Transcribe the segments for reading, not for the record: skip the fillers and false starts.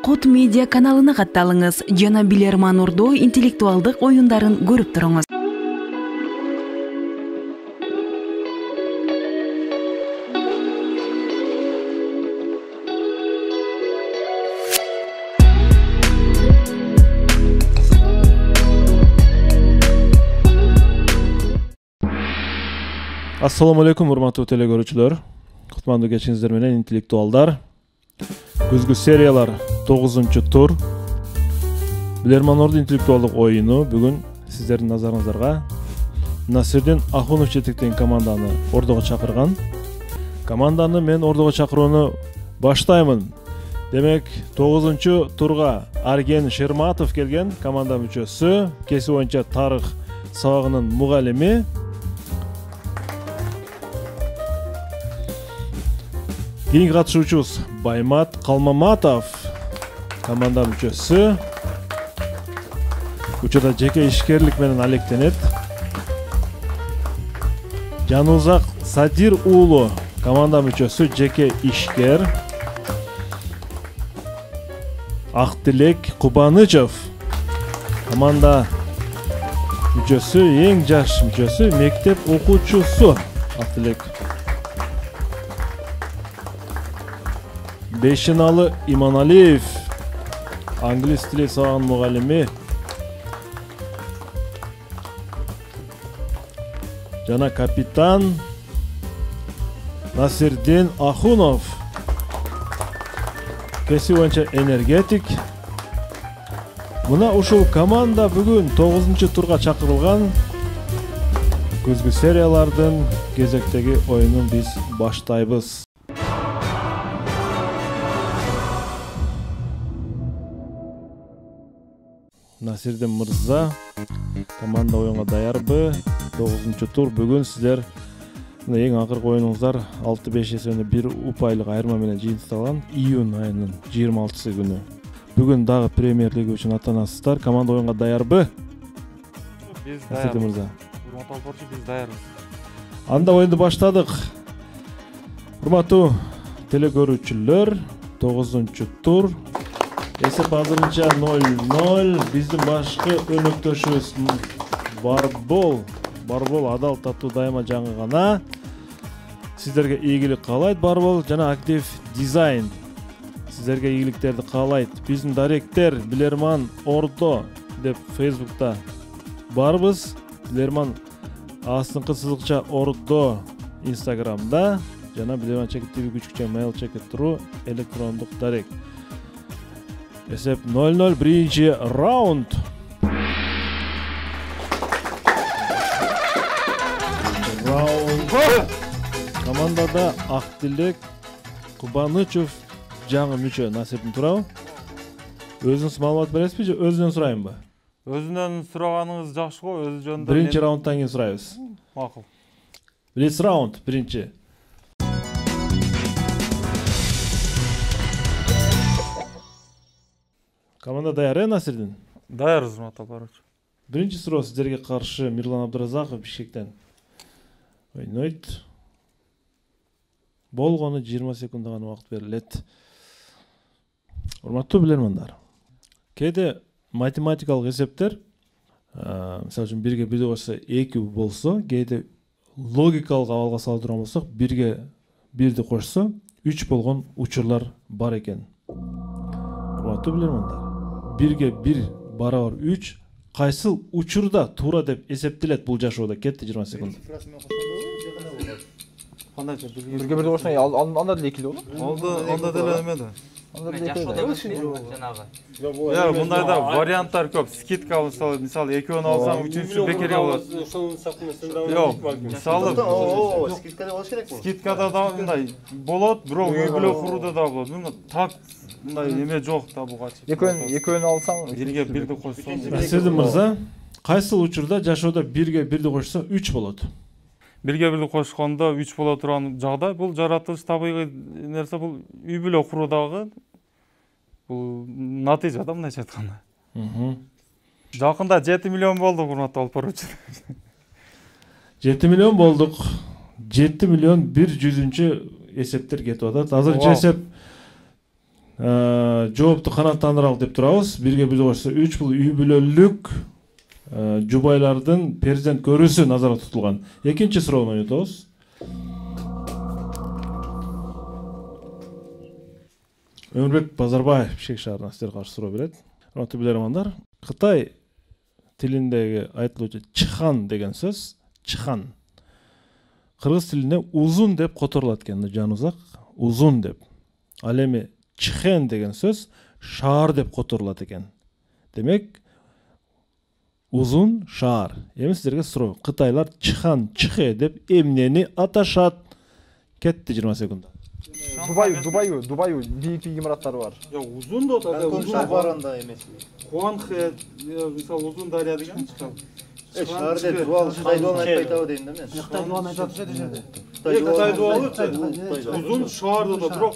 Кут медиа каналына катталыңыз жана Билерман Ордо интеллектуалдык оюндарын көрүп туруңуз. Assalamu alaikum урматтуу телекөрүүчүлөр. Кутмандуу кечиңиздер менен интеллектуалдар. Күзгү сериялар 9-тур. Билерман Ордо интеллектуалдык оюну бүгүн сиздердин назарыңыздарга Насирдин Ахунов жетектеген команданы Ордого чакырган. Команданы мен Ордого чакырууну баштаймын. Демек, 9-турга Арген Шерматов келген, команда мүчөсү, кесип боюнча тарых сабагынын мугалими. Кийинки катышуучубуз Баймат Калмаматов, команда мүчөсү. Учурда жеке ишкерлик менен алектенет. Жанузак Садир уулу, команда мүчөсү, жеке ишкер. Актилек Кубанычев, команда мүчөсү, эң жаш мүчөсү, мектеп окуучусу Актилек. Бешиналы Иманалиев, англис тили сабагынын мугалими. Жана капитан Насирдин Ахунов, кесип боюнча энергетик. Мына ушул команда бүгүн 9-турга чакырылган. Күзгү сериялардын кезектеги оюнун биз баштайбыз. Насирдин мырза, команда оюнга даярбы? 9-тур бүгүн сиздер эң акыркы оюнуңуздар 6-5 эсебинде 1 упайлык айырма менен жыйынтыкталган июнь айынын 26 күнү. Бүгүн дагы премьер лига үчүн аттанасыздар. Команда оюнга даярбы? Биз Насирдин мырза. Урматтуу алпорчу, биз даярбыз. Анда оюнду баштадык. Урматтуу телекөрүүчүлөр, 9-тур. Эсеп азырынча 0-0. Биздин башкы өнөктөшүбүз Барбол адал таттуу дайыма жаңы гана. Сиздерге ийгилик каалайт Барбол жана актив дизайн. Сиздерге ийгиликтерди каалайт. Биздин даректер Билерман Ордо деп Facebook'та барбыз. Билерман астыңкы сызыкча Ордо Instagram'да жана Билерман Чекит ТВ күчүкчө mail чекит.ру электрондук дарек. Эсеп 0-0, биринчи раунд. Командада Актилек Кубанычев жаңы мүчө. Насирдин туурабы? Өзүңүз маалымат бересизби же өзүнөн сурайынбы? Өзүнөн сураганыңыз жакшы го, өзү жөнүндө. Биринчи раундтан кийин сурайбыз. Макул. Биринчи раунд, биринчи. Команда даяр, Насирдин? Даярбыз, урматтуу алпорчу. Биринчи суроо сиздерге каршы Мирлан Абдыразаков Бишкектен ойнойт. Болгону 20 секунд гана убакыт берилет. Урматтуу билермандар, кээде математикалык эсептер, мисалы үчүн 1-ге 1 кошсо 2 болсо, кээде логикалык абалга салдырган болсок, 1-ге 1 кошсо 3 болгон учурлар бар экен. Урматтуу билермандар, 1-ге 1 барабар 3 кайсыл учурда туура деп эсептелет бул жашоодо? Кетти 20 секунд. Кандайча 1-ге 1 кошсоң анда деле 2 болот. Анда деле эмеде. Жанагы. Я, мындайда варианттар көп. Скидка мисалы экөөнү алсаң, үчүнчүсү бекерге болот. Жок, мисалы скидкада болуш керек бул. Скидкада да мындай болот, бирок үй бүлө курууда да болот. Мына так мындай эме жок да буга. Экөөнү алсаң, 1-ге 1 кошсоң. Насирдин мырза, кайсыл учурда жашоодо 1-ге 1 кошсо 3 болот? 1-ге 1 кошкондо 3 боло турган жагдай, бул жаратылыш табигый нерсе, бул үй бүлө куруудагы бул натыйжа да, мындайча айтканда. Жакында 7 миллион болдук, урматтуу алпорчу. 7 миллион болдук. 7 миллион 100-эсептер кетип атат. Азырынча эсеп жоопту канааттандыралы деп турабыз. 1-ге 1 кошсо 3 бул үй бүлөлүк жубайлардын перзент көрүүсү назарда тутулган. Экинчи суроону өтөбүз. Өмүрбек Базарбаев Бишкек шаарынан сиздерге каршы суроо берет. Урматтуу билермандар, Кытай тилиндеги айтылуучу чыхан деген сөз, чыхан. Кыргыз тилинде узун деп которулат экен, жанузак, узун деп. Ал эми чыхен деген сөз шаар деп которулат экен. Демек, узун шаар. Эми сиздерге суроо. Кытайлар чыхан, чыхе деп эмнени аташат? Кетти 20 секунд. Дубай бийик имараттары бар. Узун да Узун шаар бар анда эмес. Хуанхэ, мисалы узун дария деген чыкан. Шаар деп дуал Кытай дуалын айтпай табы дейм да мен. Кытай дуалын айтып жатыр жерде. Кытай дуалы узун шаар да, бирок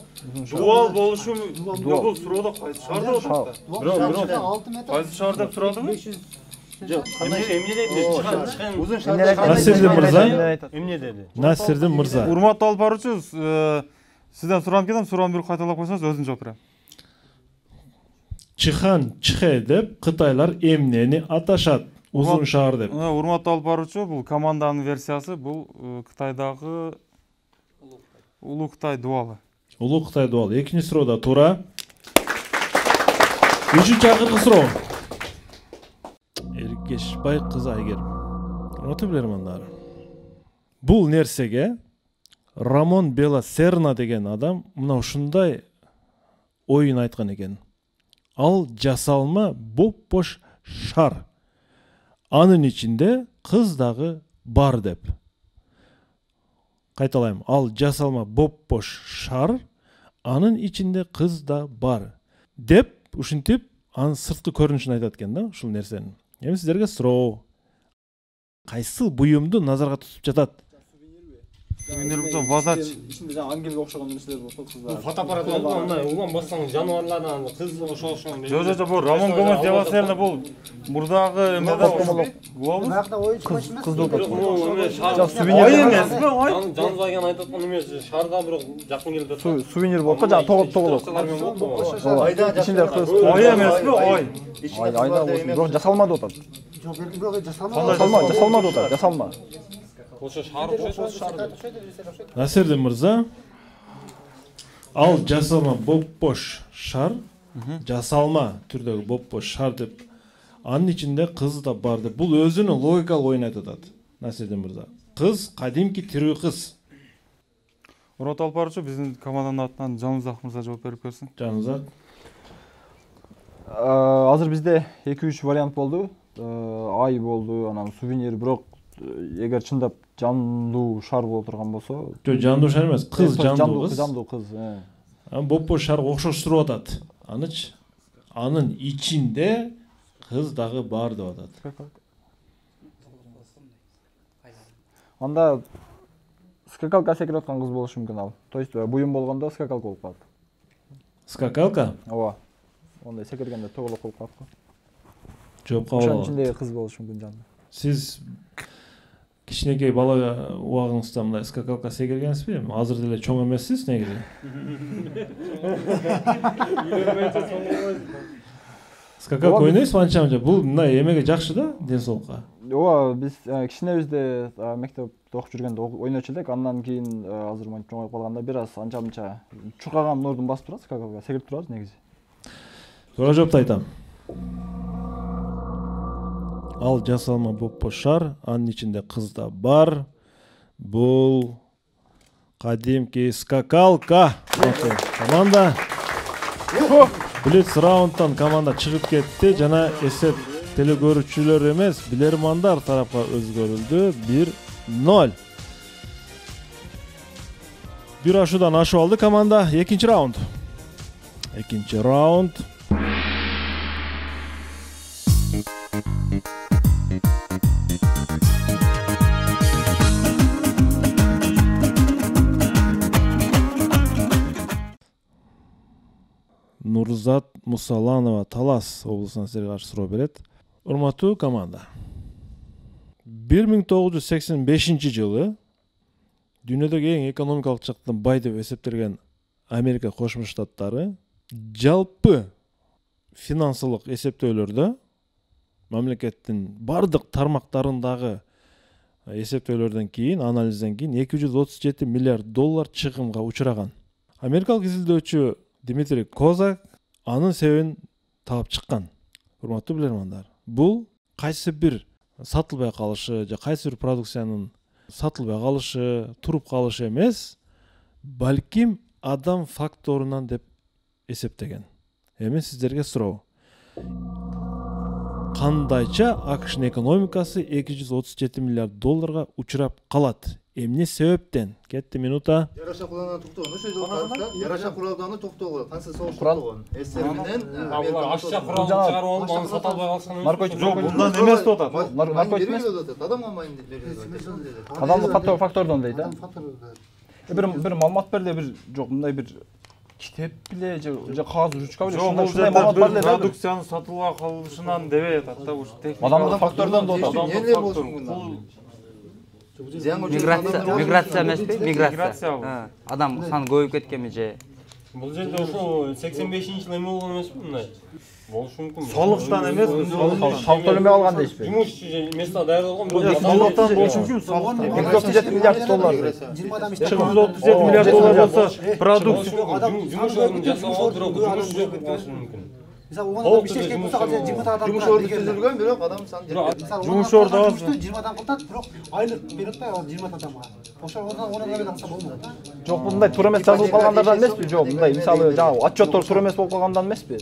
дуал болушу бул суроодо кайсы шаар деп атат. Бирок 6 метр. Кайсы шаар деп сурадыңбы? Жок, кандай Эмне деди? узун шаар. Насирдин мырза. Эмне деди? Насирдин мырза. Урматтуу алып баруучу, сизден суранып кетем, суроону бир кайталап койсоңуз өзүм жооп берем. Чыхан, чыхе деп Кытайлар эмнени аташат? Узун шаар деп. Урматтуу алып баруучу, бул команданын версиясы, бул Кытайдагы Улуу Кытай дуалы. Улуу Кытай дуалы. Экинчи суроодо туура. Үчүнчү акыркы суроо. Эркешбай кызы Айгерим. Урматтуу билермандар. Бул нерсеге Рамон Бела Серна деген адам мына ушундай оюн айткан экен. Ал жасалма боп-бош шар. Анын ичинде кыз дагы бар деп. Кайталайм. Ал жасалма боп-бош шар, анын ичинде кыз да бар деп ушинтип анын сырткы көрүнүшүн айтат экен да, ушул нерсенин. Эми сиздерге суроо. Кайсы буюмду назарга тутуп жатат? Сувенир болсо вазач. Ичинде жаңы ангелге окшогон нерселер болот, кыздар. Фотоаппарат мындай улам бассаң жануарлардан кыз ошол. Жо, бул Рамон Гомес Девасерна бул мурдагы эмеде болобу? Накта оюучу эмес. Сувенир эмеспи, ой? Жаныбайган айтып аткан эмес, шаарда бирок жакын келип жатат. Сувенир болуп, жаңы тоголот. Айда Ичинде кыз. Ой эмеспи, ой? Айда болсун, бирок жасалмады атат. Жок, бирок жасалма. Жасалмады атат, жасалма. Ошо шаар шаар. Насирдин мырза, ал жасалма боп-бош шар, жасалма түрдөгү боп-бош шар деп, анын ичинде кыз да бар деп. Бул өзүнүн логикалык оюн айтып атат. Насирдин мырза. Кыз кадимки тирүү кыз. Урматтуу алып баруучу, биздин команданын атынан Жанузак мырза жооп берип берсин. Жанузак. Азыр бизде 2-3 вариант болду. Ай болду, анан сувенир, бирок эгер чындап жандуу шар боло турган болсо, Жок, жандуу шар эмес, кыз жандуу кыз. Жандуу кыз. Боп-бош шарга окшоштуруп атат. Анын ичинде кыз дагы бар деп атат. Анда скакалка секирип аткан кыз болушу мүмкүн ал. То есть буюм болгондо скакалка болуп калат. Скакалка? Ооба. Ондай секиргенде тоголок болуп калат го. Жоопко Ошонун алып. ичинде кыз болушу мүмкүн жанды. Сиз кичинекей бала убагыңызда мындай скакалка секиргенсизби? Азыр деле чоң эмессиз негизи. Скакалка ойнойсузбу анча-мынча? Бул мындай эмеге жакшы да, ден соолукка. Ооба, биз кичинебизде мектепте окуп жүргөндө ойночу элек, андан кийин азыр монтип чоңоюп калганда бир аз анча-мынча чуркаган нордун басып турат, скакалка секирип турабыз негизи. Туура жоопту айтам. Ал жасалма боп-бош шар, анын ичинде кыз да бар. Бул кадимки скакалка. Команда Блиц раундтан команда чыгып кетти жана эсеп телекөрүүчүлөр эмес, билермандар тарапка өзгөрүлдү. 1-0. Бир ашуудан ашып алды команда. Экинчи раунд. Нурзат Мусаланова Талас облусунан сиздерге каршы суроо берет. Урматтуу команда. 1985-жылы дүйнөдөгү эң экономикалык жактан бай деп эсептелген Америка Кошмо Штаттары жалпы финансылык эсептөөлөрдө мамлекеттин бардык тармактарындагы эсептөөлөрдөн кийин, анализден кийин 237 миллиард доллар чыгымга учураган. Америкалык изилдөөчү Дмитрий Козак анын себебин таап чыккан. Урматтуу билермандар, бул кайсы бир сатылбай калышы же кайсы бир продукциянын сатылбай калышы, туруп калышы эмес, балким адам факторунан деп эсептеген. Эми сиздерге суроо. Кандайча АКШнын экономикасы 237 миллиард долларга учурап калат? Эмне себептен? Кетти минута. Яраша куралданы токтогон, ошо жолу Яраша куралданы токтогон, канча согуш токтогон. Эсеринен Алар ашча курал чыгарып алып, аны сата албай калышкан. Маркович, Жок, мындан эмес деп атат. Маркович эмес. Адамга майын деп берет. Адамдык фактордон дейт, а? Бир маалымат берди, бир жок, мындай бир китеп беле же кагаз ручка беле ушундай маалымат бар эле. Продукциянын сатылбай калышынан дебей атат да, ушу техник. Адамдык фактордон деп атат. Эмне болушу мүмкүн? Миграция эмеспи? Миграция. Адам саны көбөйүп кеткенби же? Бул жерде ошо 85-жылы эме болгон эмеспи мындай? Болушу мүмкүн. Салыктан эмес, Салык төлөмөй алган дейсизби? Жумуш место даярдалган бирок салыктан болушу мүмкүн, салыктан. 237 миллиард доллар. 237 миллиард доллар болсо, продукция жумуш ордун жасап алып, бирок жумуш жок болушу мүмкүн. Мисалы, оған 5 жашка болса, қазір 20 адам Жумуш орду түзүлгөн, бирок адам саны жетпейт. Мисалы, Жумуш орду аз. 20 адам кылтат, бирок айлык берет да 20 адамга. Ошо ona göre алса болмойт. Жок, мындай туура эмес жазылып калгандардан эмеспи? Жок, мындай мисалы жаңы отчеттор туура эмес болуп калгандан эмеспи?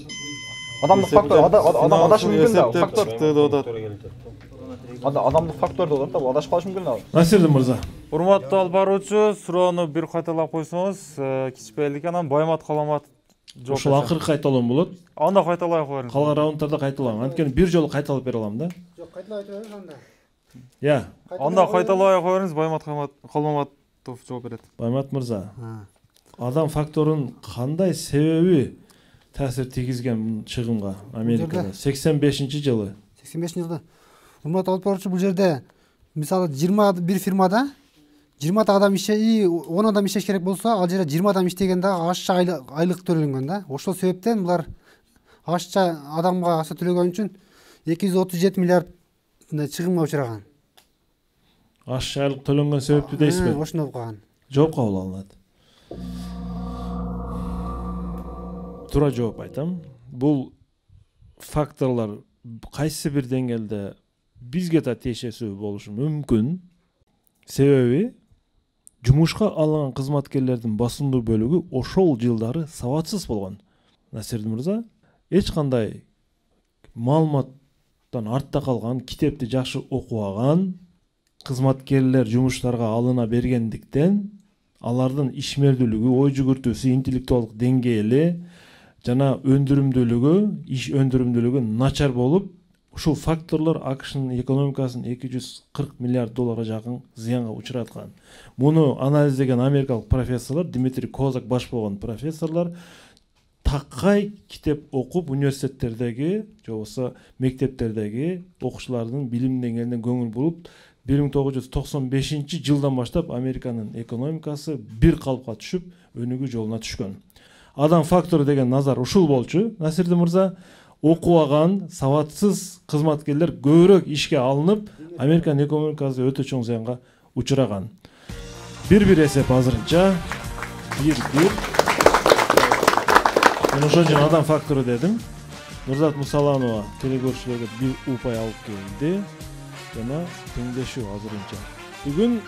Адамдык фактор, адам адашы мүмкүн да, фактор. Адамдык фактор болот да, адашып калышы мүмкүн да. Насирдин мырза. Урматтуу алып баруучу, суроону бир кайталап койсоңуз, кичпейлик анан Баймат Каламат жооп. Ошол акыркы кайталоом болот. Анда кайталай коерсуң. Калган раундтарда кайталам. Анткени бир жолу кайталап бере алам да. Жок, кайталап айта беребиз анда. Я, Анда кайталай коерсуңуз, Баймат Каламатов жооп берет. Баймат мырза. Адам факторунун кандай себеби таасир тийгизген чыгымга Америкада 85-жылы? 85-жылда. Урматтуу алып баруучу, бул жерде мисалы 21 фирмада 20 адам иштей, 10 адам иштеш керек болсо, ал жерде 20 адам иштегенде ашча айлык төлөнгөн да. Ошол себептен булар ашча адамга акча төлөгөн үчүн 237 миллиард чыгымга учураган. Ашча айлык төлөнгөн себептүү дейсизби? Ошондой болуп калган. Жооп кабыл алынат. Туура жооп айтам. Бул факторлор кайсы бир деңгээлде бизге да тиешеси болушу мүмкүн. Себеби жумушка алынган кызматкерлердин басымдуу бөлүгү ошол жылдары сабатсыз болгон. Насирдин мырза, эч кандай маалыматтан артта калган, китепти жакшы окубаган кызматкерлер жумуштарга алына бергендиктен алардын ишмердүүлүгү, ой жүгүртүүсү, интеллектуалдык деңгээли жана иш өндүрүмдүүлүгү начар болуп, ушул факторлор АКШнын экономикасын 240 миллиард долларга жакын зыянга учураткан. Муну анализдеген америкалык профессорлор, Дмитрий Козак баш болгон профессорлор такай китеп окуп, университеттердеги, же болбосо мектептердеги окуучулардын билим деңгээлине көңүл буруп, 1995-жылдан баштап Американын экономикасы бир калыпка түшүп, өнүгүү жолуна түшкөн. Адам фактору деген назар ушул болчу. Насирдин мырза, окубаган, сабатсыз кызматкерлер көбүрөөк ишке алынып, Американын экономикасы өтө чоң зыянга учураган. Бир эсеп азырынча. Бир. Мен ошол үчүн адам фактору дедим. Нурзат Мусаланова телекөрүүчүлөргө бир упай алып келди. Жана теңдешүү азырынча. Бүгүн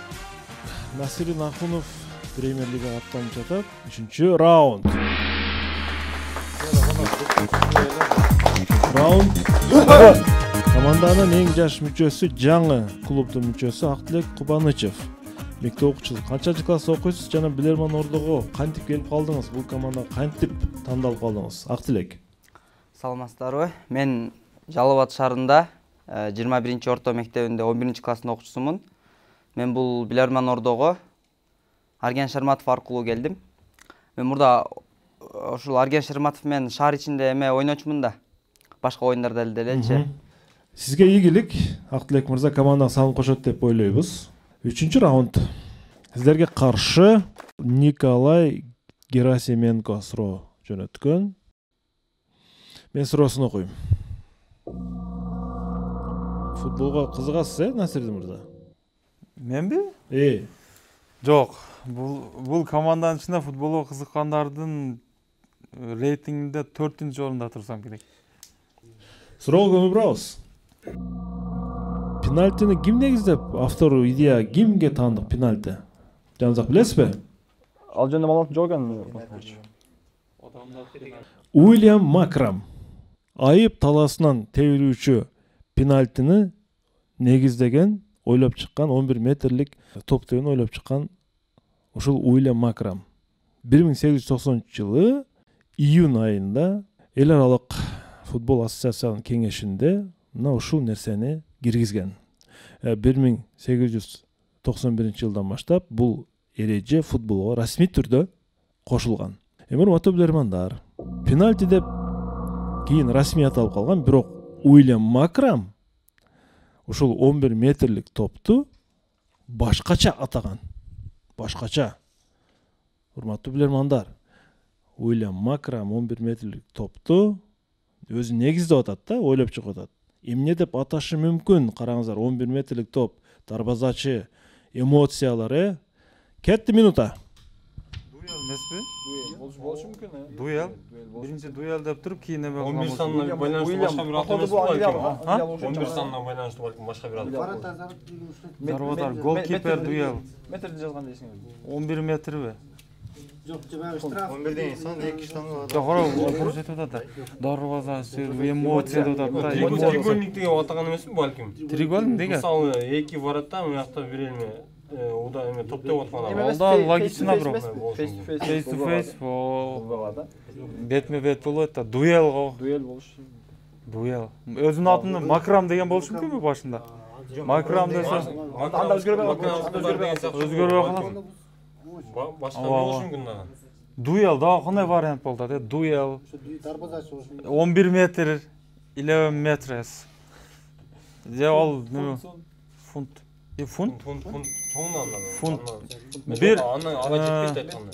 Насирин Ахунов Премьер Лига аттанып жатат. 3-чү раунд. Команданын эң жаш мүчөсү, жаңы клубдун мүчөсү Актилек Кубанычев. Мектеп окуучусу. Канчанчы класста окуйсуз жана Билерман Ордого кантип келип калдыңыз? Бул командага кантип тандалып калдыңыз? Актилек. Саламатсыздарбы? Мен Жалал Абад шаарында 21-чи орто мектебинде 11-чи класстын окуучусумун. Мен бул Билерман Ордого Арген Шерматов аркылуу келдим. Мен мурда ушул Арген Шерматов менен шаар ичинде эме ойночумун да. Башка оюндарда элечи. Сизге ийгилик. Актилек мырза командага салым кошот деп ойлойбуз. 3-чү раунд. Сиздерге каршы Николай Герасименко суроо жөнөткөн. Мен суроосун окуйм. Футболго кызыгасыз, Насирдин мырза? Менби? Жок. Бул команданын ичинде футболго кызыккандардын рейтингинде 4-орунда турсам керек. Суроого көңүл бурабыз. Пенальтини ким негиздеп, автору идея кимге таандык пенальти? Жаныбек билесизби? Ал жөнүндө маалымат жок экен. Уильям Макрам айып таласынан тебилүүчү пенальтини негиздеген, ойлоп чыккан 11 метрлик топ тебүүнү ойлоп чыккан ушул Уильям Макрам 1890-жылы июнь айында эл аралык футбол ассоциациянын кеңешинде мына ушул нерсени киргизген. 1891-жылдан баштап бул эреже футболго расмий түрдө кошулган. Урматтуу билермандар, пенальти деп кийин расмий аталып калган, бирок Уильям Макрам ушул 11 метрлик топту башкача атаган. Башкача. Урматтуу билермандар, Уильям Макрам 11 метрлик топту өзү негиздеп атат да, ойлоп чыгып атат. Эмне деп аташы мүмкүн? Караңыздар, 11 метрлик топ, дарбазачы, эмоциялар, кетти минута. Дуэл эмеспи? Болушу мүмкүн. Дуэл. Биринчи дуэл деп туруп, кийин эме 11 санына байланыштуу башка бир ат эмес балким. 11 санына байланыштуу балким башка бир ат. Дарбаза голкипер дуэл. Метрди жазган дейсиңиз. 11 метрби? Жок, жабагы штраф. 11 сан 2 штанга бар. Жок, бурус этип атат. Дарбаза эмоция деп атат. Треугольник деген атаган эмесби балким? Треугольник деген? Мисалы, эки барат да, мыякта бир элме уда эме топ деп аткан. Алда логично бирок. Face to face, бетме бет болот да, дуэл го. Дуэл болушу. Дуэл. Өзүнүн атын Макрам деген болушу мүмкүнбү башында? Макрам десе, Анда өзгөрбөй калат. Башка болушу мүмкүн да. Дуэл дагы кандай вариант болду да? Дуэл. Дарбазачы болушу мүмкүн. 11 метр, 11 метрес. Же ал фунт. Фунт? Чоңунан да. Фунт. Бир ага жетпейт айтканда.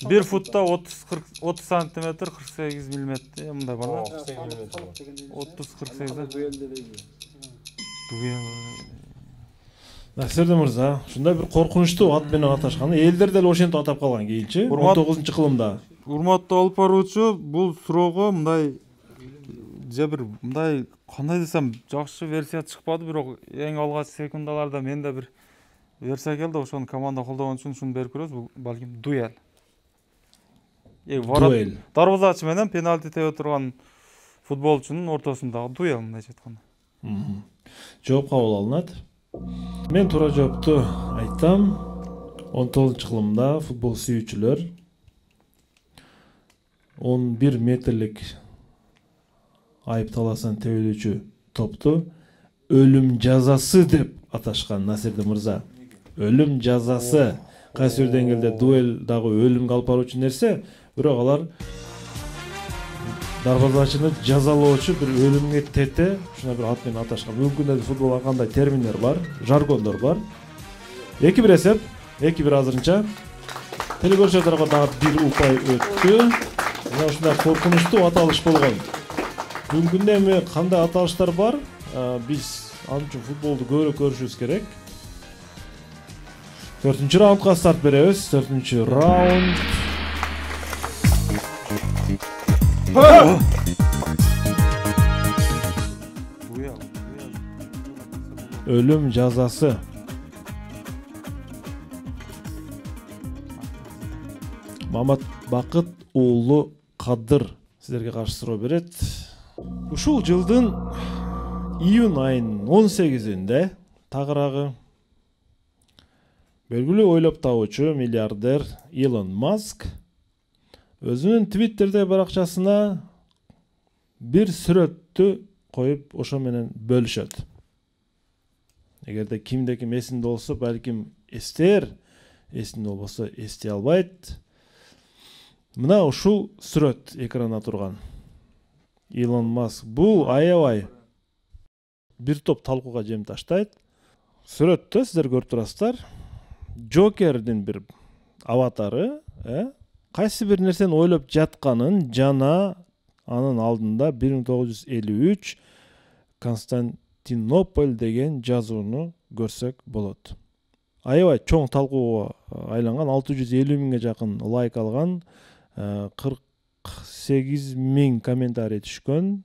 Бир футта 30 сантиметр, 48 миллиметр. Мындай бар да? 30-48. Дуэл. Насирдин мырза, ушундай бир коркунучтуу ат менен аташкан. Элдер деле ошентип атап калган кийинчи, 19-кылымда. Урматтуу алып баруучу, бул суроого мындай же бир мындай кандай десем жакшы версия чыкпады, бирок эң алгач секундаларда менде бир версия келди, ошону команда колдогон үчүн ушуну берип көрөбүз. Бул балким дуэл. Дуэл. Дарбазачы менен пенальти тебе турган футболчунун ортосундагы дуэл мындайча айтканда. Жооп кабыл алынат. Мен туура жоопту айтам. 19-кылымда футбол сүйүүчүлөр 11 метрлик айып таласынан тебилүүчү топту өлүм жазасы деп аташкан. Насирдин мырза, өлүм жазасы. Кайсы бир деңгээлде дуэл дагы өлүмгө алып баруучу нерсе, бирок алар дарбазачыны жазалоочу бир өлүмгө тете, ушуна бир ат менен аташкан. Мүмкүн эле футболда кандай терминдер бар, жаргондор бар. 2-1 эсеп, 2-1 азырынча. Телекөрүүчүлөргө дагы бир упай өттү. Мына ушундай коркунучтуу аталыш болгон. Бүгүндө эми кандай аталыштар бар? Биз ал үчүн футболду көбүрөөк көрүшүбүз керек. 4-чү раундга старт беребиз. 4-чү раунд. Өлүм жазасы. Мамат Бакыт уулу Кадыр сиздерге каршы суроо берет. Ушул жылдын июнь айынын 18-inde тагыраагы белгилүү ойлоп табуучу миллиардер Илон Маск өзүнүн Twitter'де баракчасына бир сүрөттү коюп ошо менен бөлүшөт. Эгерде кимде ким эсинде болсо, балким эстер, эсинде болбосо эстей албайт. Мына ушул сүрөт экранда турган. Илон Маск бул аябай бир топ талкууга жем таштайт. Сүрөттө сиздер көрүп турасыздар. Джокердин бир аватары, кайсы бир нерсени ойлоп жатканын жана Анын алдында 1953 Константинополь деген жазууну көрсөк болот. Аябай чоң талкууга айланган, 650 миңге жакын лайк алган, 48 миң комментарий түшкөн.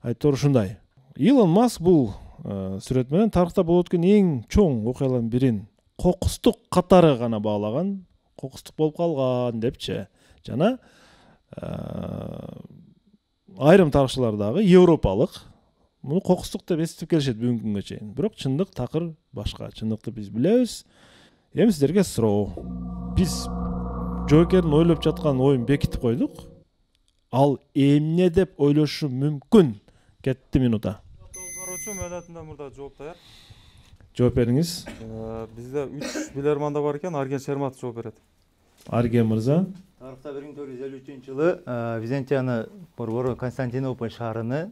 Айтор ушундай. Илон Маск бул сүрөт менен тарыхта болуп өткөн эң чоң окуялардын бирин кокустук катары гана баалаган, кокустук болуп калган депчи. Жана айрым тарыхчылар дагы европалык муну кокустук деп эсептеп келишет бүгүнкү күнгө чейин. Бирок чындык такыр башка. Чындыкты биз билебиз. Эми сиздерге суроо. Биз Джокердин ойлоп жаткан оюн бекитип койдук. Ал эмне деп ойлошу мүмкүн? Кетти минута. Мөөнөтүндө мурда жооп даяр. Жооп бериңиз. Бизде 3 билерманда бар экен, Арген Шерматов жооп берет. Арген мырза. Тарыхта 1453-жылы Византияны борбору Константинополь шаарыны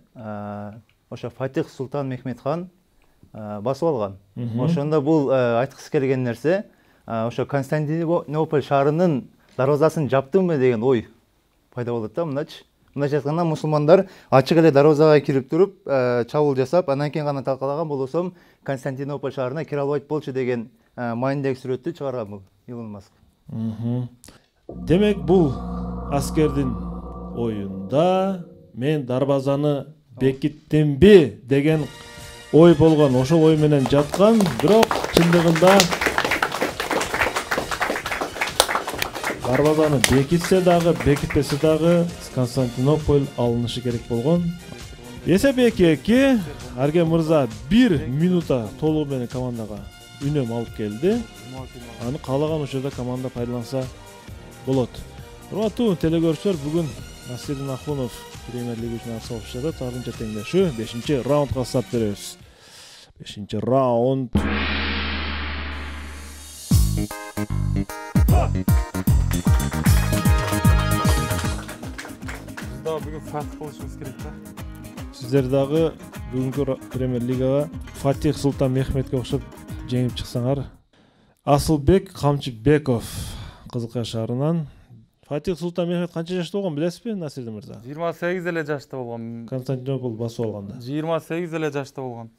ошо Фатих Султан Мехмет хан басып алган. Ошондо бул айткысы келген нерсе, ошо Константинополь шаарынын дарбазасын жаптымбы деген ой пайда болот да, мындачы. Мындайча айтканда мусулмандар ачык эле дарбазага кирип туруп, чабуул жасап, анан кийин гана талкалаган болсом Константинополь шаарына кире албайт болчу деген майындагы сүрөттү чыгарган бул Илон Маск. Демек бул аскердин оюнда мен дарбазаны бекиттимби деген ой болгон, ошол ой менен жаткан, бирок чындыгында дарбазаны бекитсе дагы, бекитпесе дагы Константинополь алынышы керек болгон. Эсеп 2-2. Арген мырза 1 минута толугу менен командага үнөм алып келди. Аны каалаган учурда команда пайдаланса болот. Урматтуу телекөрүүчүлөр, бүгүн Насирдин Ахунов Премьер Лига үчүн атсалып жатат. Ардынча теңдешүү 5-чи раундга старт беребиз. 5-чи раунд. Бүгүн фатих болушубуз керек да. Сиздер дагы бүгүнкү Премьер Лигага Фатих Султан Мехметке окшоп жеңип чыксаңар. Асылбек Камчыбеков Кызылкая шаарынан. Фатих Султан Мехмет канча жашта болгон билесизби, Насирдин мырза? 28 эле жашта болгон. Константинополь басып алганда. 28 эле жашта болгон.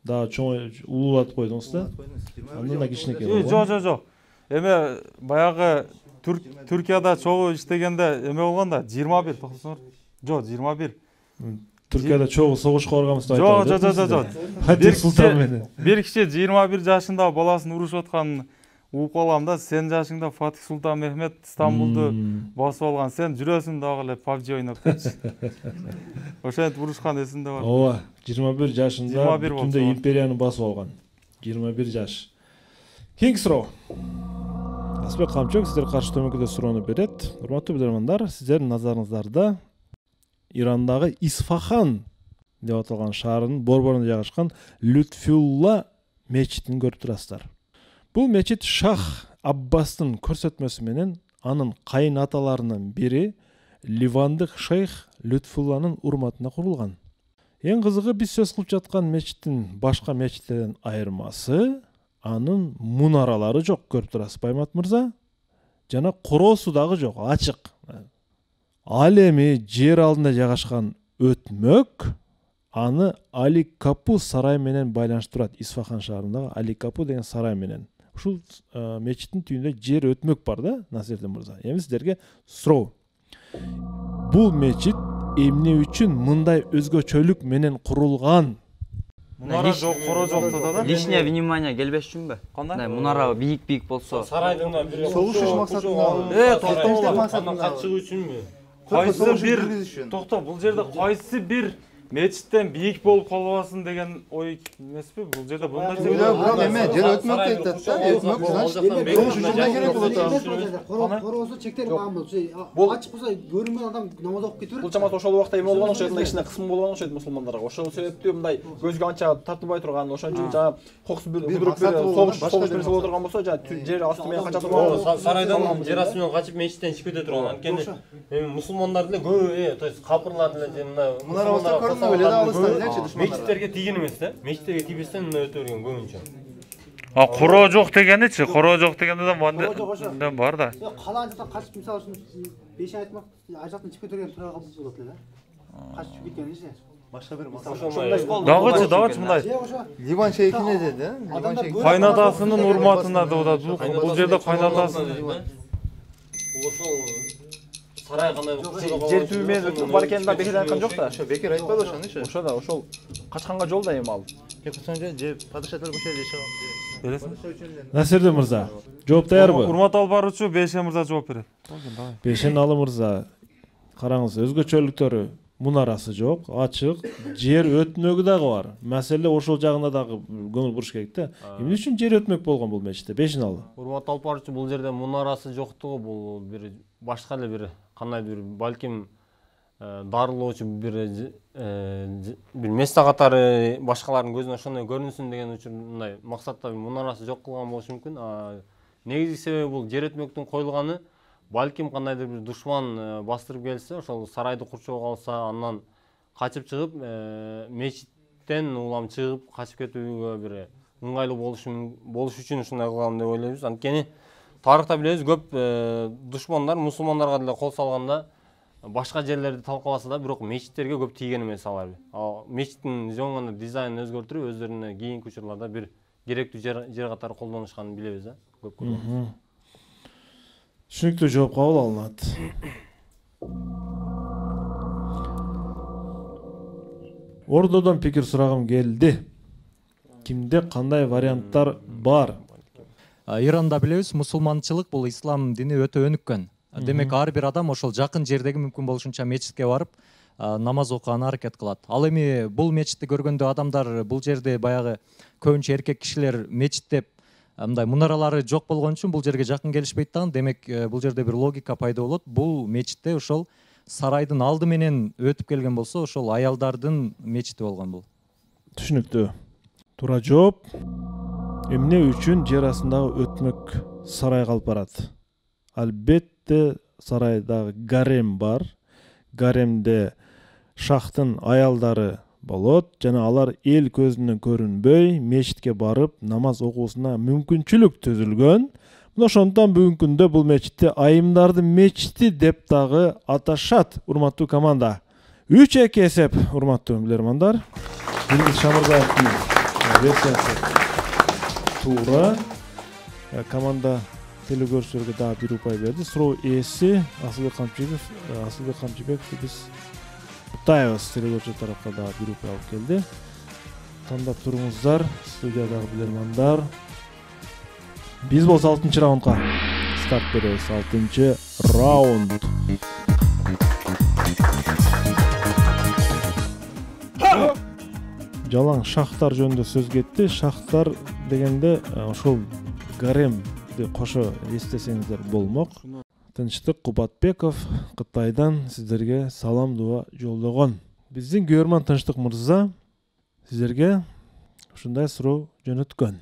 Да, чоң улуулатып койдуңуз да. Андан да кичинекей болгон. Жо. Эме баягы Түркияда чогуу иштегенде эме болгон да, 21 токсоңор. Жо, 21. Түркияда чогуу согушка барганбыз деп айтты. Жо. Фатих Султан менен. Бир киши 21 жашында баласын урушуп атканын угуп калам да, сен жашыңда Фатих Султан Мехмет Стамбулду басып алган, сен жүрөсүң дагы эле PUBG ойноп депчи. Ошентип урушкан эсимде бар. Ооба, 21 жашында бүтүндө империяны басып алган. 21 жаш. Кийинки суроо. Асылбек Камчыбек сиздер каршы төмөнкүдө суроону берет. Урматтуу билермандар, сиздердин назарыңыздарда Ирандагы Исфахан деп аталган шаарынын борборунда жайгашкан Лютфулла мечитин көрүп турасыздар. Бул мечит Шах Аббастын көрсөтмөсү менен анын кайын аталарынын бири Ливандык шейх Лютфулланын урматына курулган. Эң кызыгы, биз сөз кылып жаткан мечиттин башка мечиттерден айырмасы анын мунаралары жок, көрүп турасыз Баймат мырза. Жана короосу дагы жок, ачык. Ал эми жер алдында жайгашкан өтмөк аны Али Капу сарай менен байланыштырат. Исфахан шаарындагы Али Капу деген сарай менен. Ушул мечиттин түйүндө жер өтмөк бар да, Насирдин мырза. Эми сиздерге суроо. Бул мечит эмне үчүн мындай өзгөчөлүк менен курулган? Мунара жок, коро жок да. Лишнее внимание келбеш үчүнбү? Кандай? Мунара бийик болсо. Сарайдын бир Согушуш максатында. токтоо катчыгуу үчүнбү? Кайсы бир токто, бул жерде кайсы бир мечиттен бийик болуп калбасын деген ой эмеспи? Бул жерде бул нерсе. Бирок эме жер өтмөк дейт да, өтмөк значит керек болот. Короосу чектелип калган болчу. Ачык болсо көрүнбөй адам намаз окуп кете берет. Бул чамасы ошол убакта эме болгон окшойт, кичине кысым болгон окшойт мусулмандарга. Ошол себептүү мындай көзгө анча тартылбай турган, ошон үчүн жана кокус согуш нерсе боло турган болсо, жана жер асты менен кача турган. Сарайдан жер асты менен качып мечиттен чыгып кете турган. Анткени эми мусулмандар деле көбү, то есть капырлар деле мына мечиттерге тийген эмес да. Мечиттерге тийбестен мына өтө берген көбүнчө. Куроо жок дегеничи? Куроо жок дегенде да бар да. Калаан жактан качып мисалы үчүн бешин айтмак ар жактан чыгып кетирген тура калып болот эле. Качып кеткеничи. Башка бир Дагычы мындай. Ливан шейхине деди, Ливан шейхи. Кайнатасынын урматына деп атат. Бул жерде кайнатасын. Ошол сарай кандай жер түбү менен өтүп бар экенин да бекер айткан жок да. Ошо бекер айтпады ошону. Ошо да ошол качканга жол да эми ал. Кепсон же падышатар көчө жашаган. Бересиң? Насирди мырза, жооп даярбы? Урмат алып баруучу Бейшен мырза жооп берет. Бейшен Алы мырза, караңыз, өзгөчөлүктөрү мунарасы жок, ачык, жер өтмөгү дагы бар. Маселе ошол жагына дагы көңүл буруш керек да. Эмне үчүн жер өтмөк болгон бул мечитте? Бейшен Алы. урмат алып баруучу бул жерде мунарасы жоктугу бул бир башка эле бир кандайдыр бир балким дарылоочу бир место катары башкалардын көзүнө ошондой көрүнсүн деген үчүн мындай максатта мунарасы жок кылган болушу мүмкүн. Негизги себеби бул жер өтмөктүн коюлганы балким кандайдыр бир душман бастырып келсе, ошол сарайды курчоого калса, андан качып чыгып, мечиттен улам чыгып качып кетүүгө бир ыңгайлуу болуш үчүн ушундай кылган деп ойлойбуз. Анткени тарыхта билебиз, көп душмандар мусулмандарга деле кол салганда башка жерлерди талкаласа да, бирок мечиттерге көп тийген эмес алар. Мечиттин жоңгондо дизайнын өзгөртүрүп, өздөрүнө кийинки учурларда бир керектүү жер катары колдонушканын билебиз, көп көп. Түшүнүктүү жооп кабыл алынат. Ордодон пикир сурагым келди. Кимде кандай варианттар бар? Иранда билебиз, мусулманчылык бул ислам дини өтө өнүккөн. Демек ар бир адам ошол жакын жердеги мүмкүн болушунча мечитке барып намаз окуганы аракет кылат. Ал эми бул мечитти көргөндө адамдар бул жерде баягы көбүнчө эркек кишилер мечиттеп мындай мунаралары жок болгон үчүн бул жерге жакын келишпейт дагы. Демек бул жерде бир логика пайда болот. Бул мечитте ошол сарайдын алды менен өтүп келген болсо, ошол аялдардын мечити болгон бул. Түшүнүктүү. Туура жооп. Эмне үчүн жер астындагы өтмөк сарайга алып барат? Албетте сарайдагы гарем бар. Гаремде шахтын аялдары болот жана алар эл көзүнөн көрүнбөй мечитке барып намаз окуусуна мүмкүнчүлүк түзүлгөн. Мына ошондон бүгүнкү күндө бул мечитти айымдардын мечити деп дагы аташат. Урматтуу команда. 3-2 эсеп, урматтуу билермандар. Биздин Шамырбаевдин версиясы туура. Команда телегөрүүчүлөргө дагы бир упай берди. Суроо ээси Асылбек Камчыбеков биз Кутаевс телегөрүүчү тарапка дагы бир упай алып келди. Тандап туруңуздар, студиядагы билермандар. Биз болсо 6-чы раундга старт беребиз. 6-чы раунд. Жалаң шахтар жөнүндө сөз кетти. Шахтар дегенде ошол гаремди кошо эстесеңиздер болмок. Тынчтык Кубатбеков Кытайдан сиздерге салам дуа жолдогон. Биздин көрөрман Тынчтык мырза сиздерге ушундай суроо жөнөткөн.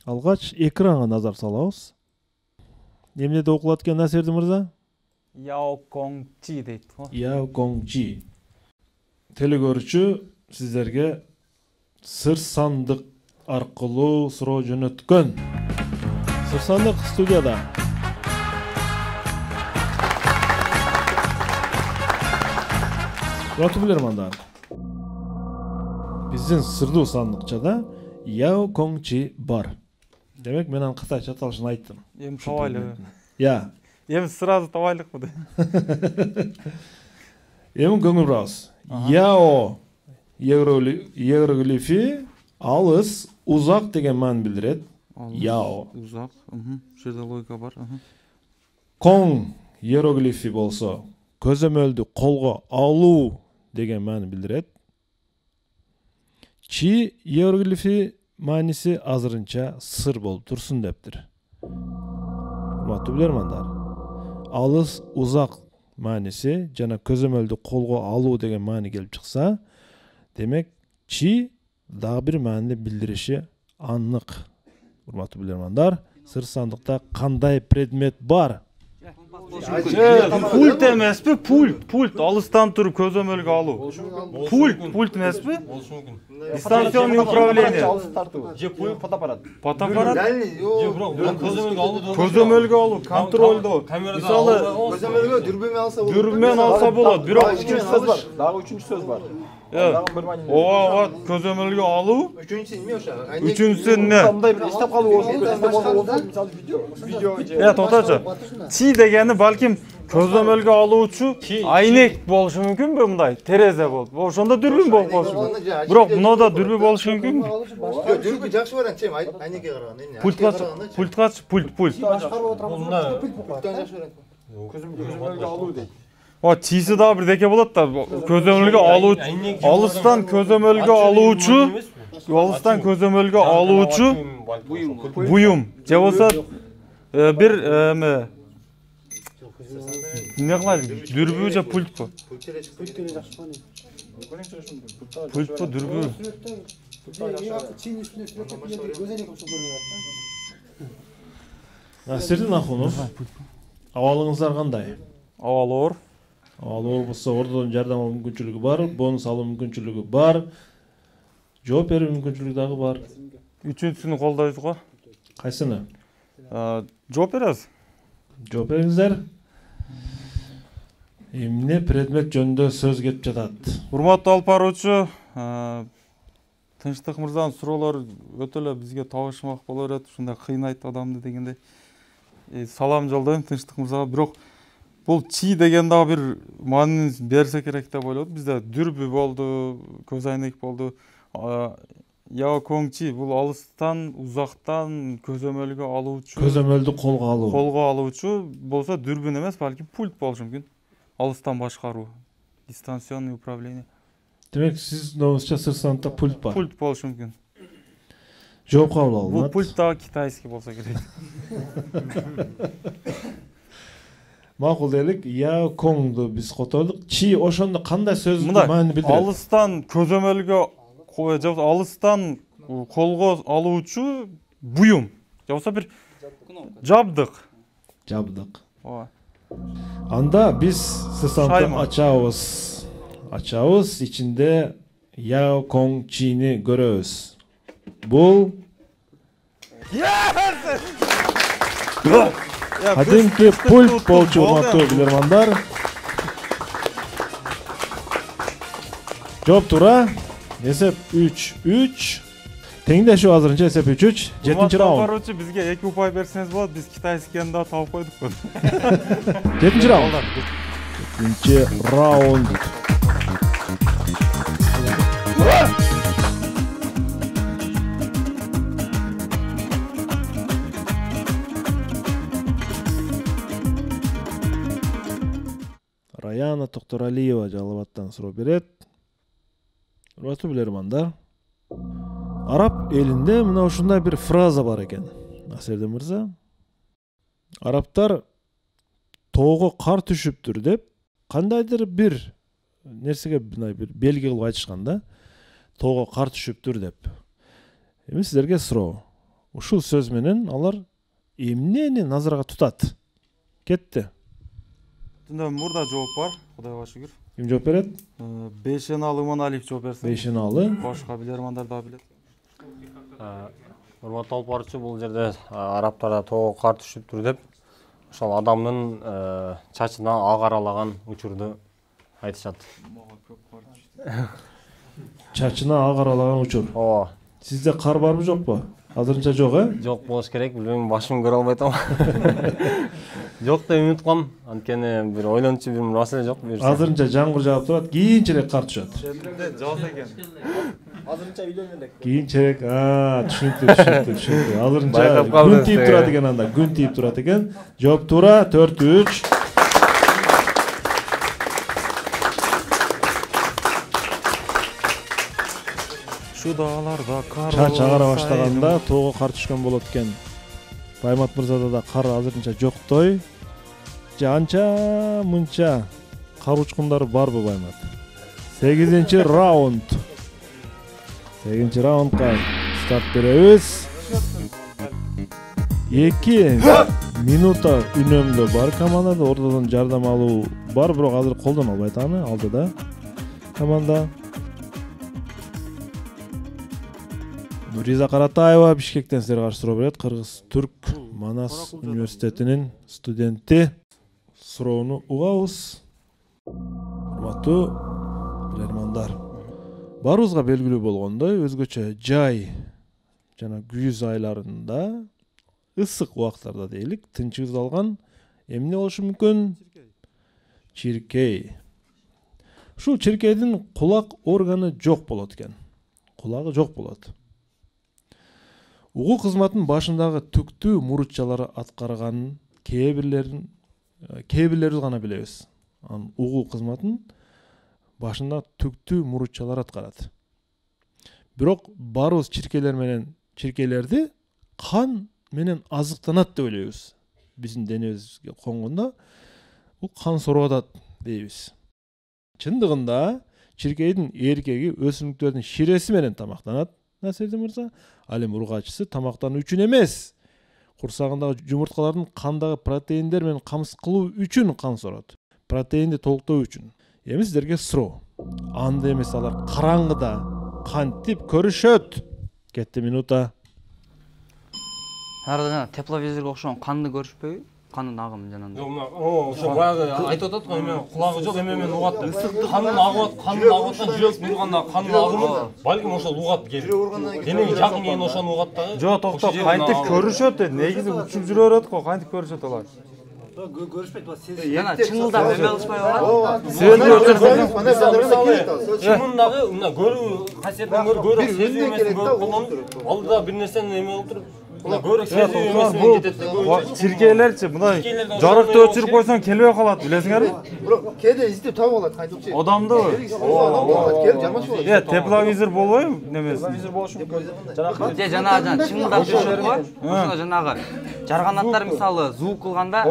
Алгач экранга назар салабыз. Эмнеде окулат экен Насирди мырза? Яо Конгчи дейт го. Яо Конгчи. Телегөрүүчү сиздерге сыр сандык аркылуу суроо жөнөткөн. Сыр сандык студияда. Урматтуу билермандар. Биздин сырдуу сандыкчада Яо Конгчи бар. Демек мен анын кытайча аталышын айттым. Эми табайлы. Я. Эми сразу табайлыкпы деп. Эми көңүл бурабыз. Яо иероглифи алыс, узак деген маани билдирет. Яо. Узак. Ушул жерде логика бар. Конг иероглифи болсо көзөмөлдү колго алуу деген маани билдирет. Чи иероглифи мааниси азырынча сыр болуп турсун дептир. Урматтуу билермандар. Алыс, узак мааниси жана көзөмөлдү колго алуу деген маани келип чыкса, демек чи дагы бир маанини билдириши анык. Урматтуу билермандар, сыр сандыкта кандай предмет бар? Пульт эмеспи? Пульт. Алыстан туруп көзөмөлгө алуу. Пульт эмеспи? Болушу мүмкүн. Дистанционный управление. Алыс тартуу. Же фотоаппарат. Фотоаппарат. Көзөмөлгө алуу. Көзөмөлгө алуу, контролдоо. Мисалы, көзөмөлгө дүрбүмен алса болот. дүрбүмен алса болот, бирок Дагы үчүнчү сөз бар. ооба көзөмөлгө алуу. Үчүнчүсү эмне ошо? Үчүнчүсү эмне? Мындай бир эстеп калуу болсо, мисалы видео же. Тоточу. Чи дегени балким көзөмөлгө алуучу айнек болушу мүмкүнбү мындай? Терезе болуп. Ошондо дүрбүн болуп калышы мүмкүн. Бирок мынада дүрбү болушу мүмкүнбү? Дүрбү жакшы вариант чейм, айнекке караганда эмне? Пульт. Пульттан жакшы вариант. Көзөмөлгө алуу дейт. Чиси дагы бирдеке болот да. Көзөмөлгө алуучу, алыстан көзөмөлгө алуучу, буюм. Же болсо бир эме эмне кылайлы? Дүрбү же пультпу? Пультпу, дүрбү. Насирдин Ахунов, абалыңыздар кандай? Абал оор. Оор болсо ордодон жардам алуу мүмкүнчүлүгү бар, бонус алуу мүмкүнчүлүгү бар, жооп берүү мүмкүнчүлүгү дагы бар. Үчүнчүсүнү колдойбуз го. Кайсыны? Жооп беребиз. Жооп бериңиздер. Эмне предмет жөнүндө сөз кетип жатат? Урматтуу алып баруучу, Тынчтык мырзанын суроолору өтө эле бизге табышмак боло берет, ушундай кыйнайт адамды дегендей. Салам жолдойм Тынчтык мырзага, бирок бул чи деген дагы бир маанин берсе керек деп ойлодум. Бизде дүрбү болду, көз айнек болду. Яокоңчи бул алыстан, узактан көзөмөлгө алуучу. Көзөмөлдү колго алуу. Колго алуучу болсо дүрбүн эмес, балким пульт болушу мүмкүн. Алыстан башкаруу. Дистанционный управление. Демек сиздин оңузча сырсантта пульт бар. Пульт болушу мүмкүн. Жооп кабыл алынат. Бул пульт дагы китайский болсо керек. Макул делик, Яокоңду биз котордук. Чи ошондо кандай сөз Мындай, маани билдирет? алыстан көзөмөлгө алыстан колго алуучу буюм. Же болсо бир жабдык. Ооба. Анда биз сырсантты ачабыз, ичинде Яокоң чини көрөбүз. Бул кадимки пульт болчу, урматтуу билермандар. Жооп туура. Эсеп 3-3. Теңдешүү азырынча эсеп 3-3. 7-чи раунд. Баруучу бизге 2 упай берсеңиз болот. Биз китайскийни да таап койдук. 7-чи раунд. 7-чи раунд. Раяна Токторалиева Жалал-Абадтан суроо берет. Урматтуу билермандар, араб элинде мына ушундай бир фраза бар экен. Насирдин мырза, арабтар тоого кар түшүптүр деп кандайдыр бир нерсеге мындай бир белги кылып айтышкан да. Тоого кар түшүптүр деп. Эми сиздерге суроо. Ушул сөз менен алар эмнени назарга тутат? Кетти. Мурда жооп бар, Кудайга шүгүр. Ким жооп берет? Бейшеналы Иманалиев жооп берсин. Бейшеналы. Башка билермандар да билет. Урматтуу алып баруучу, бул жерде арабтарда тоого кар түшүптүр деп ошол адамдын чачына ак аралаган учурду айтышат. Чачына ак аралаган учур. Ооба. Сизде кар барбы жокпу? Азырынча жок, Жок болуш керек, билбейм, башым көрө албай атам. Жок деп үмүт кылам, анткени бир ойлончу бир маселе жок. Азырынча жамгыр жаап турат, кийинчерээк кар түшөт. Жааса экен. Азырынча үйлөнө элек. Кийинчерээк, түшүнүктүү. Азырынча күн тийип турат экен анда, күн тийип турат экен. Жооп туура, 4-3. Шудаларда кар. Чач агара баштаганда тоого кар түшкөн болот экен. Баймат мырзада да кар азырынча жоктой. Же анча мынча кар учкундары барбы Баймат? 8-чи раунд. 8-чи раундга старт беребиз. 2-1. минута үнөмдө бар командада, ортодон жардам алуу бар, бирок азыр колдоно албайт аны. Алдыда команда. Нуриза Каратаева Бишкектен силерге каршы суроо берет. Кыргыз-Түрк Манас университетинин студенти. Суроону угабыз. Урматтуу билермандар, баарыбызга белгилүү болгондой, өзгөчө жай жана күз айларында, ысык убактарда дейлик, тынчыбыз алган эмне болушу мүмкүн? Чиркей. Ушул чиркейдин кулак органы жок болот экен. Кулагы жок болот. Угуу кызматынын башындагы түктүү мурутчалары аткарганын кээ-бирлерибиз гана билебиз. Угуу кызматынын башында түктүү мурутчалар аткарат. Бирок баарыбыз чиркейлерди кан менен азыктанат деп ойлойбуз. Биздин денебизге конгондо бул кан соруп атат дейбиз. Чындыгында чиркейдин эркеги өсүмдүктөрдүн ширеси менен тамактанат, Насирдин мырза. Ал эми ургачысы тамактануу үчүн эмес, курсагындагы жумурткалардын кандагы протеиндер менен камсыз кылуу үчүн кан сорот. Протеинди толуктоо үчүн. Эми сиздерге суроо. Анда эмес алар караңгыда кантип көрүшөт? Кетти минута. Жана тепловизорго окшогон канды көрүшпөйбү? Кандын агымы жанагындай. Ошо баягы айтып атат го, эме кулагы жок, эме менен угат деп. Кандын агып аткан жүрөк бурганда кандын агымы балким ошол угат келип. Денеге жакын кийин ошону угат да. Жок, токтоп, кантип көрүшөт деп. Негизи учуп жүрө берет го, кантип көрүшөт алар? Көрүшпөйт, бул сез. Жана чыңылдап эме алышпай калат. Чымындагы мына көрүү касиетинен көрө сезүү эмесин көрүп колдонуп, алдыда бир нерсени эме болтуруп, мына көрө сезүү эмесинен кетет да. Чиркейлерчи мындай жарыкты өчүрүп койсоң келбей калат, билесиңерби? Бирок кээде издеп таап алат кантипчи. Адамдыбы? Келип жармашып алат. Тепловизор болбойбу немеси? Тепловизор болушу мүмкүн. Жанагы чыңылдап жүрөт го. Ошондо жанагы жарганаттар мисалы звук кылганда,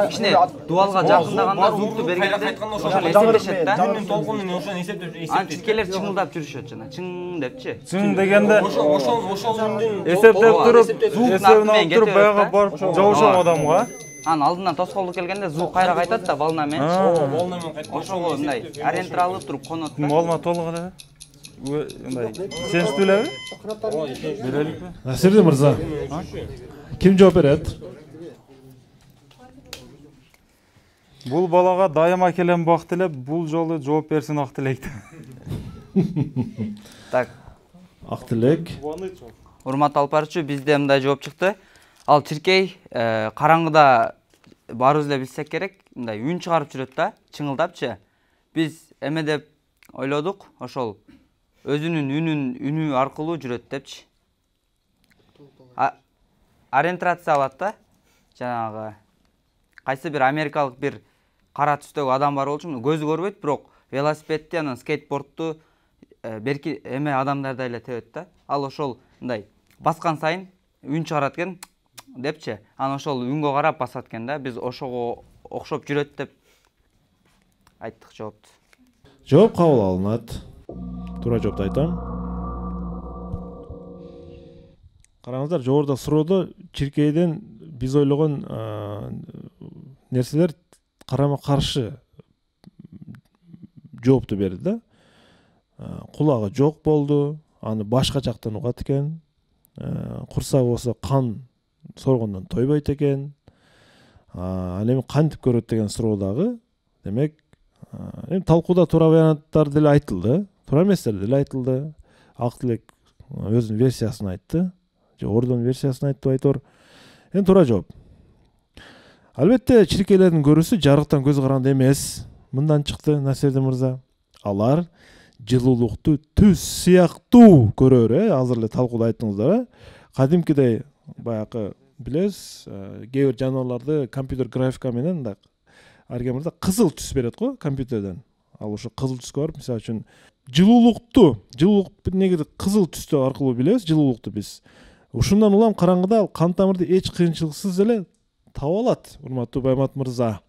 кичине дуалга жакындаганда звукту бергенде ошону эсептешет да. Күндүн толкунун ошону эсептеп. Чиркейлер чыңылдап жүрүшөт жана. Чың депчи. Чың дегенде ошол үндүн эсептеп туруп, эсебин алып туруп баягы барып жабышам адамга. Анын алдынан тоскоолдук келгенде звук кайра кайтат да волна менен. волна менен кайтат. Ошого мындай ориентир алып туруп конот да. Маалымат толук эле. Мындай сенсиздүү элеби? Береликпи? Насирдин мырза. Ким жооп берет? Бул балага дайыма келем бак тилеп, бул жолу жооп берсин ак тилекти. Так. Ак тилек. Урматтуу алып баруучу, бизде мындай жооп чыкты. Ал чиркей караңгыда баарыбыз эле билсек керек, мындай үн чыгарып жүрөт да, чыңылдапчы. Биз эме деп ойлодук, ошол өзүнүн үнү аркылуу жүрөт депчи. Ориентация алат да. Жанагы кайсы бир америкалык бир кара түстөгү адам бар болчу, көзү көрбөйт, бирок велосипедти, анан скейтбордту берки эме адамдарда эле тебет да. Ал ошол мындай баскан сайын үн чыгарат экен депчи. Анан ошол үнгө карап басат экен да. Биз ошого окшоп жүрөт деп айттык жоопту. Жооп кабыл алынат. Туура жоопту айтам. Караңыздар, жогоруда суроодо чиркейден биз ойлогон нерселер карама каршы жоопту берди да. Кулагы жок болду, аны башка жактан угат экен. Курсагы болсо кан соргондон тойбойт экен. Ал эми кантип көрөт деген суроо дагы. Демек, эми талкууда туура баянаттар деле айтылды, туура эместер деле айтылды. Ак тилек өзүнүн версиясын айтты. Ордун версиясын айтты айтор. Эми туура жооп. Албетте, чиркейлердин көрүүсү жарыктан көз караганда эмес. Мындан чыкты Насирдин мырза. Алар жылуулукту түз сыяктуу көрөр, азыр эле талкууда айттыңыздар. Кадимкидей баягы билесиз, кээ бир жаныбарларды компьютер графика менен мындай аргемирде кызыл түс берет го компьютерден. Ал ошо кызыл түскө барып, мисалы үчүн жылуулук негизи кызыл түстө аркылуу билебиз, жылуулукту биз. Ушундан улам караңгыда ал кан тамырды эч кыйынчылыксыз эле таап алат. Урматтуу Баймат мырза.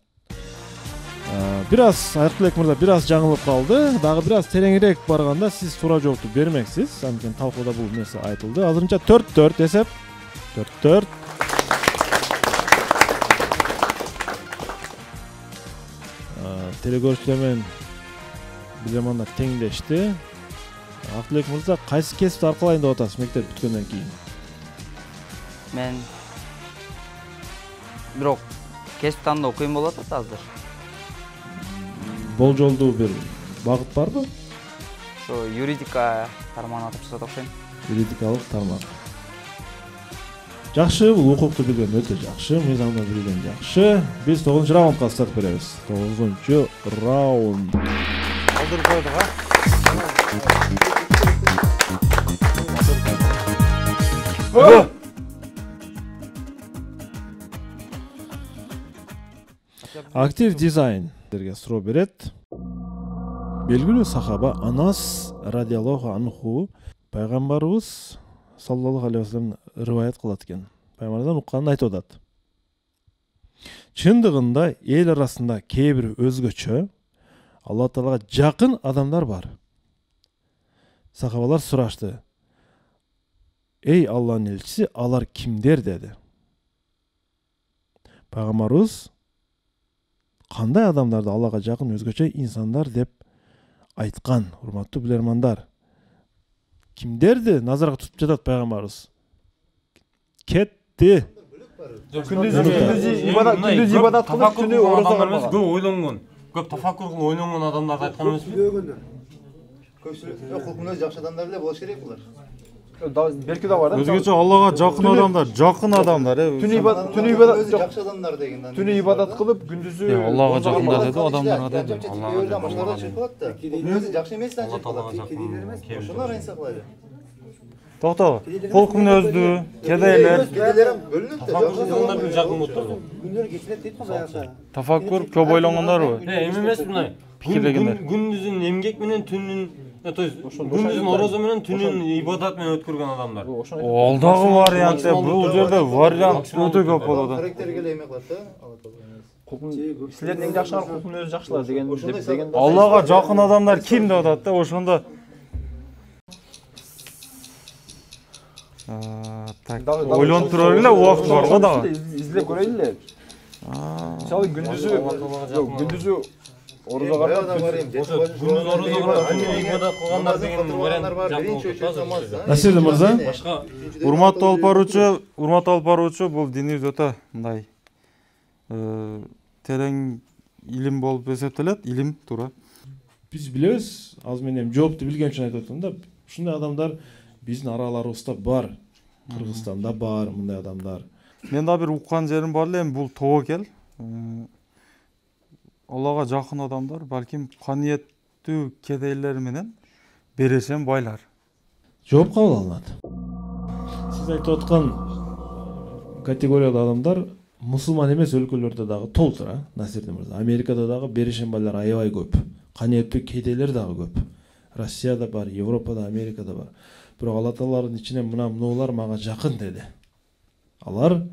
Бир аз Айктилек мырза бир аз жаңылып калды. Дагы бир аз тереңирээк барганда сиз туура жоопту бермексиз. Анткени талкууда бул нерсе айтылды. Азырынча 4-4 эсеп. 4-4. телекөрүүчүлөр менен билермандар теңдешти. Акылбек мырза, кайсы кесипти аркалайын деп атасыз мектеп бүткөндөн кийин? Мен бирок кесип тандоо кыйын болуп атат азыр. Болжолдуу бир багыт барбы? Ошо юридика тармагына тапшырат окшойм. Юридикалык тармак. Жакшы, бул укукту билген өтө жакшы, мыйзамды билген жакшы. Биз 9-раундга старт беребиз. 9-раунд. Алдырып койдук, а? Актив дизайн силерге суроо берет. Белгилүү сахаба Анас радиаллаху анху пайгамбарыбыз саллаллаху алейхи вассалам риваят кылат экен. Пайгамбардан укканын айтып атат. Чындыгында эл арасында кээ бир өзгөчө Алла Таалага жакын адамдар бар. Сахабалар сурашты. Ey Allah'ın elçisi, алар кимдер dedi. Пайгамбарыбыз кандай адамдарды Аллага жакын өзгөчө инсандар деп айткан, урматтуу билермандар. Кимдерди назарга тутуп жатат пайгамбарыбыз? Кетти. Күндүз ибадат кылып, түнү орозо кылмас. Көп ойлонгон, көп тафаккур кылып ойлонгон адамдарды айткан эмеспи? Көпчүлүк кулкун өзү жакшы адамдар эле болуш керек булар. Белки да бар да. Өзгөчө Аллага жакын адамдар, Түнү ибадат жакшы адамдар дегенде. Түнү ибадат кылып, күндүзү Аллага жакындар деди, адамдарга деди. Аллага башкаларга чыкпат да. Өзү жакшы эмес да чыкпат. Ошолар айса кылайлы. Токто, полкун өздү, кедейлер. Кедейлер бөлүнөт да. Тафаккур жакын отурду. Күндөр кечирет дейт го баягы. Тафаккур көп ойлонгондорбу? Эми эмес мындай. Күндүзүн эмгек менен түнүн, то есть күндүзүн орозо менен түнүн ибадат менен өткөргөн адамдар. Ал дагы вариант, бул жерде вариант өтө көп болот. Характерге эле эме кылат да. Силердин эң жакшылар кулкун өзү жакшылар деген. Аллага жакын адамдар ким деп атат да, ошондо. Ойлонуп турар эле, убакыт бар го дагы. Издеп көрөйлү эле. Мисалы күндүзү орозо Күндүз орозо кылып, түнү ибадат кылгандар деген вариант. Насир мырза, Урматтуу алып баруучу, бул динибиз өтө мындай терең илим болуп эсептелет, илим туура. биз билебиз, азыр мен эми жоопту билген үчүн айтып атам да, ушундай адамдар биздин араларыбызда бар. Кыргызстанда бар мындай адамдар. Мен да бир уккан жерим бар эле, бул тобокел. Аллага жакын адамдар, балким канияттүү кедейлер менен берешен байлар. Жооп кабыл алынат. Сиз айтып аткан категориялы адамдар мусулман эмес өлкөлөрдө дагы толтура, Насир мырза. Америкада дагы берешен байлар аябай көп. Канияттүү кедейлер дагы көп. Россияда бар, Европада, Америкада бар. Бирок Алла Тааланын ичинен мунулар мага жакын деди. Алар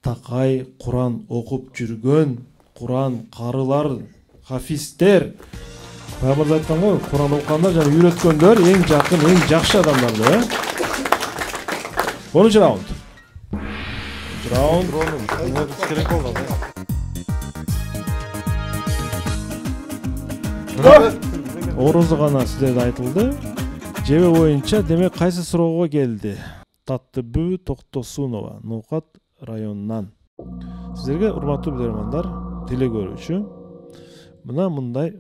такай Куран окуп жүргөн, Куран карылар, хафизтер. Пайгамбар айткан го, Куран окугандар жана үйрөткөндөр эң жакын, эң жакшы адамдар деп. 10 раунд. Керек болгон. Орозо гана сиздерде айтылды. Жебе боюнча демек кайсы суроого келди? Таттыбү Токтосунова, Нукат районунан. Сиздерге урматтуу билермандар, телекөрүүчү, мына мындай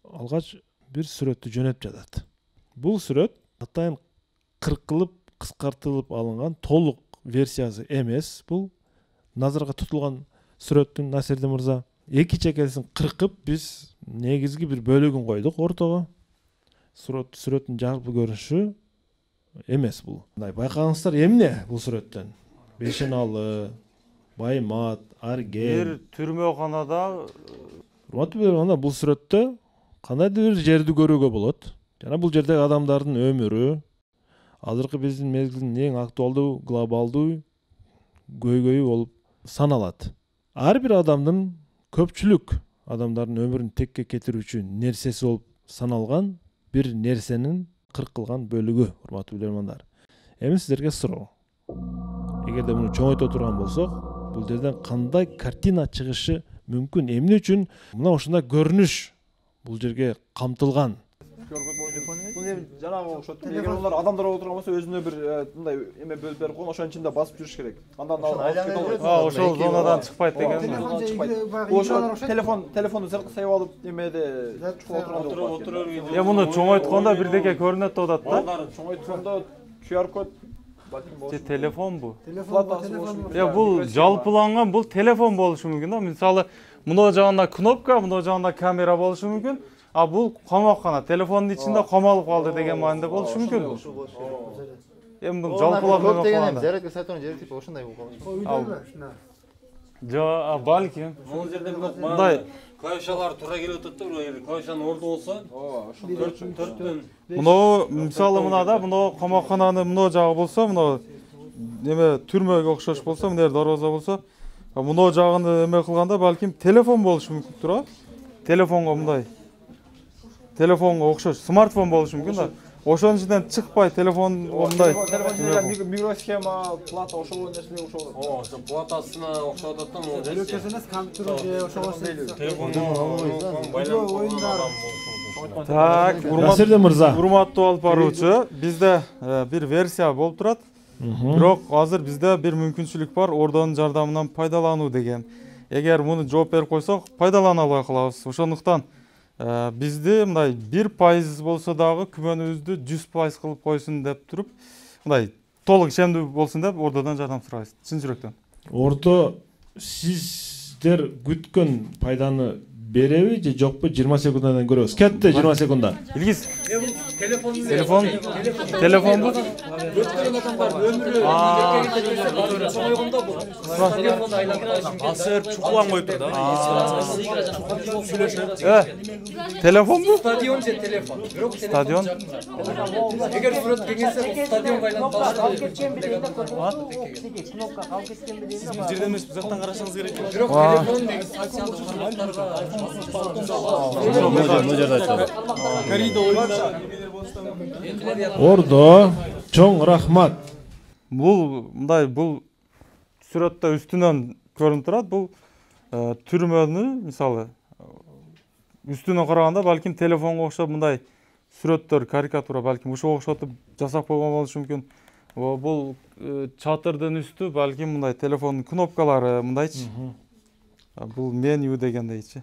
алгач бир сүрөттү жөнөп жатат. Бул сүрөт атайын кыркылып, кыскартылып алынган толук версиясы эмес. Бул назарга тутулган сүрөттүн Насирди мырза эки чекесин кыркып биз негизги бир бөлүгүн койдук ортого. Сүрөттүн жалпы көрүнүшү эмес бул. Мындай байкагыңыздар эмне бул сүрөттөн? Бешеналы, Баймат, Арген. Бир түрмөканада урматтуу билермандар, бул сүрөттө кандайдыр бир жерди көрүүгө болот. Жана бул жердеги адамдардын өмүрү азыркы биздин мезгилдин эң актуалдуу, глобалдуу көйгөйү болуп саналат. Ар бир адамдын, көпчүлүк адамдардын өмүрүн текке кетирүүчү нерсеси болуп саналган бир нерсенин кыркылган бөлүгү, урматтуу билермандар. Эми сиздерге суроо. Эгерде муну чоңойто турган болсок, бул жерден кандай картина чыгышы мүмкүн. Эмне үчүн мына ушундай көрүнүш бул жерге камтылган? Жанагы окшот. Эгер олар адамдар отурган болсо өзүнө бир мындай эме бөлүп берип койгон, ошонун ичинде басып жүрүш керек. Андан ошол зонадан чыкпайт деген. Телефонду сыйып алып эмеде отурган. Муну чоңойткондо бирдеке көрүнөт деп атат да. Чоңойткондо QR код телефон бу. Бул жалпыланган, бул телефон болушу мүмкүн да. Мисалы, мына жагында кнопка, мына жагында камера болушу мүмкүн. А бул камаккана, телефондун ичинде камалып калды деген мааниде болушу мүмкүн. Эми бул жалпылап деген зарядка сатууну жери типа ошондой болуп калышы. Жо, балким. Бул жерде мындай клавишалар туура келип атат да, клавишанын орду болсо, төрттөн. Мына мисалы мынада, мына камаккананын мына жагы болсо, мына эме түрмөгө окшош болсо, мына дарбаза болсо, мына жагын эме кылганда балким телефон болушу мүмкүн тура. Телефонго мындай. Телефонго окшош, смартфон болушу мүмкүн да. Ошонун ичинен чыкпай телефон мындай. Телефон микросхема, плата ошол нерселерге окшоп атат. Ошо платасына окшоп атат да, могу. Телефон компьютер же ошого Так, Насирдин мырза. Урматтуу алып баруучу, бизде бир версия болуп турат. Бирок азыр бизде бир мүмкүнчүлүк бар, ордонун жардамынан пайдалануу деген. Эгер муну жооп берип койсок, пайдалана албай калабыз. Ошондуктан бизди мындай 1% болсо дагы күмөнүбүздү 100% кылып койсун деп туруп, мындай толук ишендүү болсун деп ордодон жардам сурайбыз. Чын жүрөктөн. Ордо сиздер күткөн пайданы береби же жокпу? 20 секундадан көрөбүз. Кетти 20 секунда. Илгиз. Телефон бу. Өткөн адамдар өмүрү чоңойгондо бул телефонду айландырып азыр чукулан коюп тур да. Телефон бу? Стадион же телефон. Стадион. Эгер сүрөт кеңесе бул стадионго айланып кеткен билгенде кнопка калып кеткен билгенде бул жерден эмес бузактан карашыңыз керек. Бирок телефон негизи социалдык Ордо, чоң рахмат. Бул мындай бул сүрөттө үстүнөн көрүнүп турат. Бул түрмөнү мисалы үстүнөн караганда балким телефонго окшоп мындай сүрөттөр, карикатура балким ошого окшотуп жасап койгон болушу мүмкүн. Бул чатырдын үстү балким мындай телефондун кнопкалары мындайчы. Бул меню дегендейчи.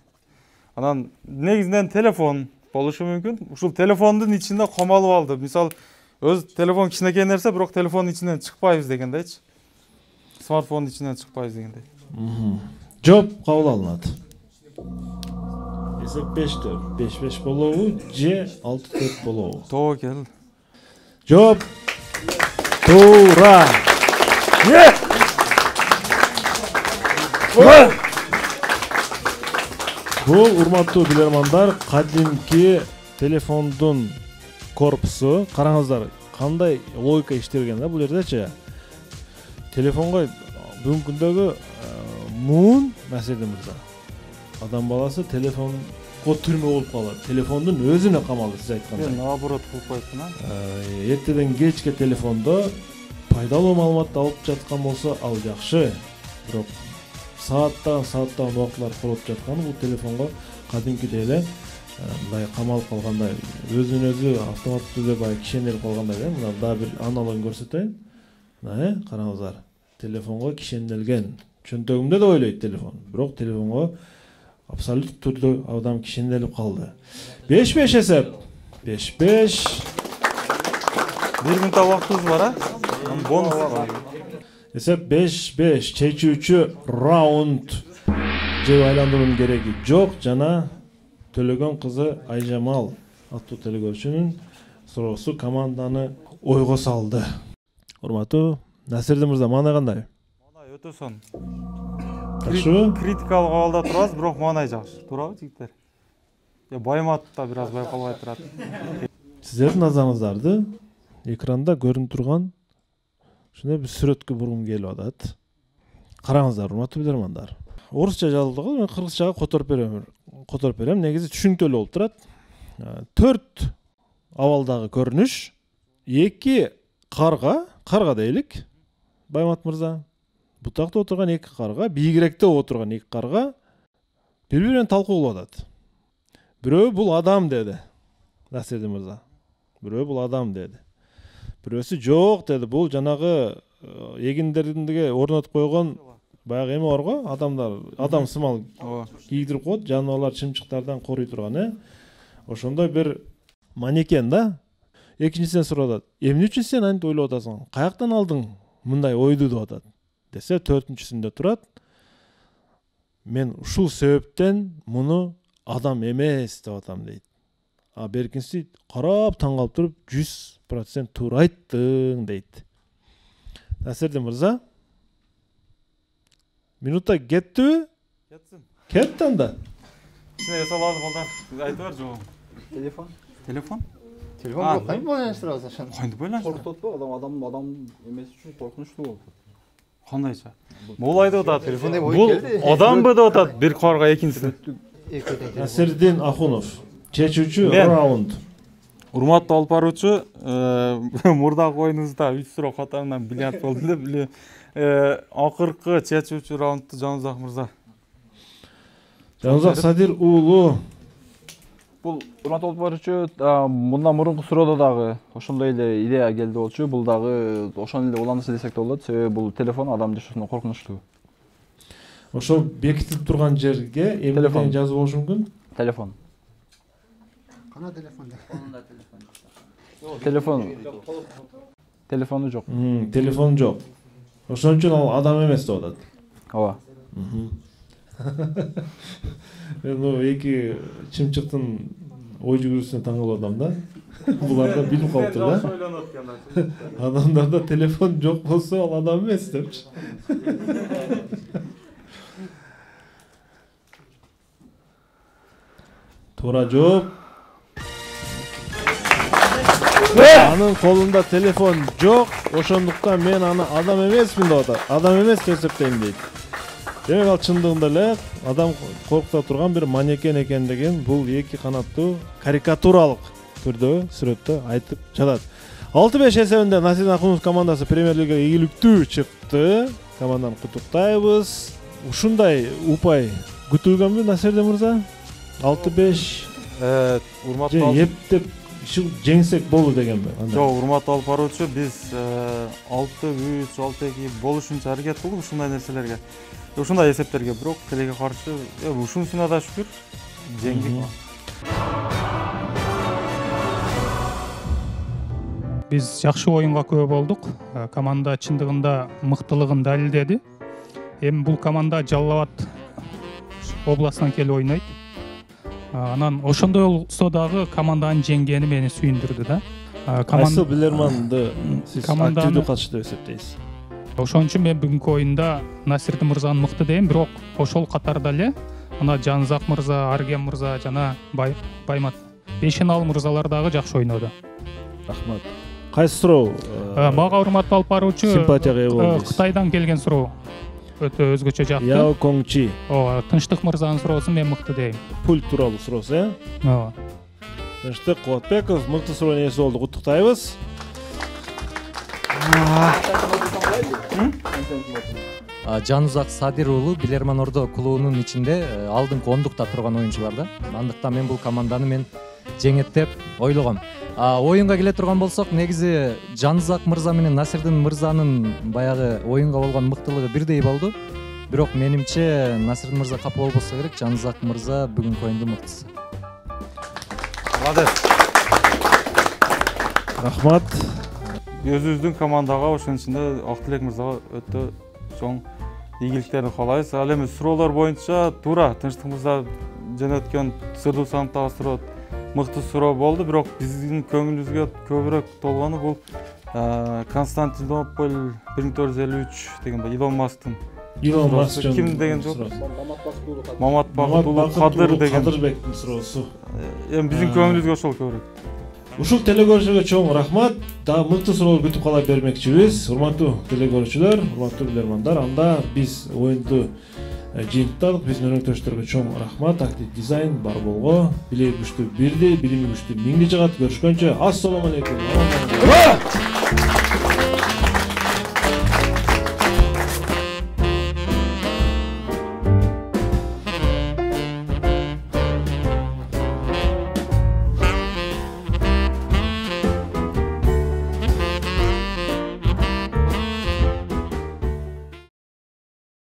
Анан негизинен телефон болушу мүмкүн. Ушул телефондун ичинде камалып алды. Мисалы, өз телефон кичинекей нерсе, бирок телефондун ичинен чыкпайбыз дегендейчи. Смартфондун ичинен чыкпайбыз дегендей. Жооп кабыл алынат. Эсеп 5-4. 5-5 болобу же 6-4 болобу? Тоо кел. Жооп туура. Бул урматтуу билермандар, кадимки телефондун корпусу. Караңыздар, кандай логика иштелген да бул жердечи. Телефонго бүгүнкү күндөгү муун Насирдин мырза. Адам баласы телефонго түрмө болуп калат. Телефондун өзүнө камалды, сиз айткандай. Наоборот кылып койсун, Эртеден кечке телефондо пайдалуу маалыматты алып жаткан болсо ал жакшы. Бирок сааттаган убактылар колуп жатканы бул телефонго кадимкидей эле мындай камалып калгандай, өзүн өзү автоматтуу түрдө баягы кишенелип калгандай да. Мына дагы бир аналогун көрсөтөйүн. Мына караңыздар. Телефонго кишенелген. Чөнтөгүмдө да ойлойт телефон. Бирок телефонго абсолют түрдө адам кишенелип калды. 5-5 эсеп. 5-5. 1 мүнөт убактыбыз бар, бонус бар. Эсеп 5-5. Чечүүчү раунд. Же айландыруунун кереги жок. Жана Төлөгөн кызы Айжамал аттуу телегөрүүчүнүн суроосу команданы ойго салды. Урматтуу Насирдин мырза, маанай кандай? Маанай өтө сонун. Критикалык абалда турабыз, бирок маанай жакшы. Туурабы жигиттер? Баймат да бир аз байкалбай турат. Сиздердин назарыңыздарды экранда көрүнүп турган ушундай бир сүрөткө бургум келип атат. Караңыздар, урматтуу билермандар. Орусча жазылды, мен кыргызчага которуп берем. Негизи түшүнүктүү болуп турат. 4 абалдагы көрүнүш, 2 карга дейлик. Баймат мырза, бутакта отурган 2 карга, бийигиректе отурган 2 карга, бири менен талкуу кылып атат. Бирөө бул адам деди Насирдин мырза. Бирөө бул адам деди. Бирөөсү жок деди. Бул жанагы эгиндердиге орнотуп койгон баягы эме бар го, адамдар, адам сымал кийдирип коет, жаныбарлар чымчыктардан корой турган, ошондой бир манекен да. Экинчисинен сурап атат. Эмне үчүн сен антип ойлоп атасың? Каяктан алдың мындай ойду деп атат. Десе, төртүнчүсүндө турат. Мен ушул себептен муну адам эмес деп атам дейт. А беркинси карап таң калып туруп 100% туура айттың дейт. Насирдин мырза, минута кеттиби? Кетти анда. Сине салады балдар. Айтып бер жок. Телефон. Телефон? Телефон кандай байланыштырабыз ошону? Кантип байланыштырабыз? Коркутпу, адам эмес үчүн коркунучтуу болот. Кандайча? Бул айтып атат. Телефон деп ой Бул келди. адамбы деп атат. Бир карга экинчиси. Насирдин Ахунов, чечүүчү раунд. Урматтуу алып баруучу, мурдагы оюнубузда 3 суроо катарынан билет болду эле. Акыркы чечүүчү раундду Жанузак мырза. Жанузак Садир уулу. Бул урматтуу алып баруучу, мындан мурунку суроодо дагы ошондой эле идея келди болчу. Бул дагы ошону эле улантса десек да болот. Себеби бул телефон адам жашоосуна коркунучтуу. Ошол бекитип турган жерге эмнеден жазып болушу мүмкүн? Телефон. Кана телефон? Телефон. Телефону жок. Телефон жок. Ошон үчүн ал адам эмес деп атат. Ооба. Мен эки чымчыктын ой жүгүрүшүнө таң калып атам да. Булар да билип калыптыр да. Адамдарда телефон жок болсо ал адам эмес депчи. Туура жооп. Анын колунда телефон жок, ошондуктан мен аны адам эмесмин деп атат. Адам эмес деп эсептейм дейт. Демек ал чындыгында эле адам коркута турган бир манекен экендигин бул эки канаттуу карикатуралык түрдө сүрөттө айтып жатат. 6-5 эсебинде Насирдин Ахунов командасы премьер-лигага ийгиликтүү чыкты. Команданы куттуктайбыз. Ушундай упай күтүлгөнбү Насирдин мырза? 6-5 урматтуу эптеп жеңсек болду дегенби? Жок, урматтуу алып баруучу, биз 6-3, 6-2 болушунча аракет кылдык ушундай нерселерге. Ушундай эсептерге, бирок тилекке каршы ушунусуна да шүгүр жеңдик. Биз жакшы оюнга күбө болдук. Команда чындыгында мыктылыгын далилдеди. Эми бул команда Жалал Абад областынан келип ойнойт. Анан ошондой болсо дагы команданын жеңгени мени сүйүндүрдү да. Кайсы билерманды сиз активдүү катышты деп эсептейсиз? Ошон үчүн мен бүгүнкү оюнда Насирдин мырзаны мыкты дейм, бирок ошол катарда эле ана Жанзак мырза, Арген мырза жана Баймат Бешенал мырзалар дагы жакшы ойноду. Рахмат. Кайсы суроо? Мага урматтуу алып баруучу симпатияга ээ болдуңуз. Кытайдан келген суроо. Өтө өзгөчө жакты. Яо Коңчи. Ооба, Тынчтык мырзанын суроосун мен мыкты дейм. Пульт тууралуу суроосу, Ооба. Тынчтык Кубатбеков мыкты суроонун ээси болду. Куттуктайбыз. Жанузак Садир уулу Билерман Ордо клубунун ичинде алдыңкы 10-дукта турган оюнчулар да. Андыктан мен бул команданы мен жеңет деп ойлогом. Оюнга келе турган болсок, негизи Жанузак мырза менен Насирдин мырзанын баягы оюнга болгон мыктылыгы бирдей болду. Бирок менимче Насирдин мырза капа болбосо керек, Жанузак мырза бүгүнкү оюндун мыктысы. Молодец. Рахмат. Өзүбүздүн командага, ошонун ичинде Актилек мырзага өтө чоң ийгиликтерди каалайбыз. Ал эми суроолор боюнча туура Тынчтык мырза жөнөткөн сырдуу санаттагы суроо мыкты суроо болду, бирок биздин көңүлүбүзгө көбүрөөк толгону бул Константинополь 1953 деген Илон Масктын. Илон Маск ким деген жок? Мамат Бакытуулу Кадыр деген Кадырбектин суроосу. Эми биздин көңүлүбүзгө ошол көбүрөөк. Ушул телекөрүүчүгө чоң рахмат. Дагы мыкты суроолор күтүп кала бермекчибиз. Урматтуу телекөрүүчүлөр, урматтуу билермандар, анда биз оюнду жыйынтыктадык. Биздин өнөктөштөргө чоң рахмат. Актив дизайн бар болго. Билеги күчтүү бирди, билими күчтүү миңди жыгат. Көрүшкөнчө, ассалому алейкум.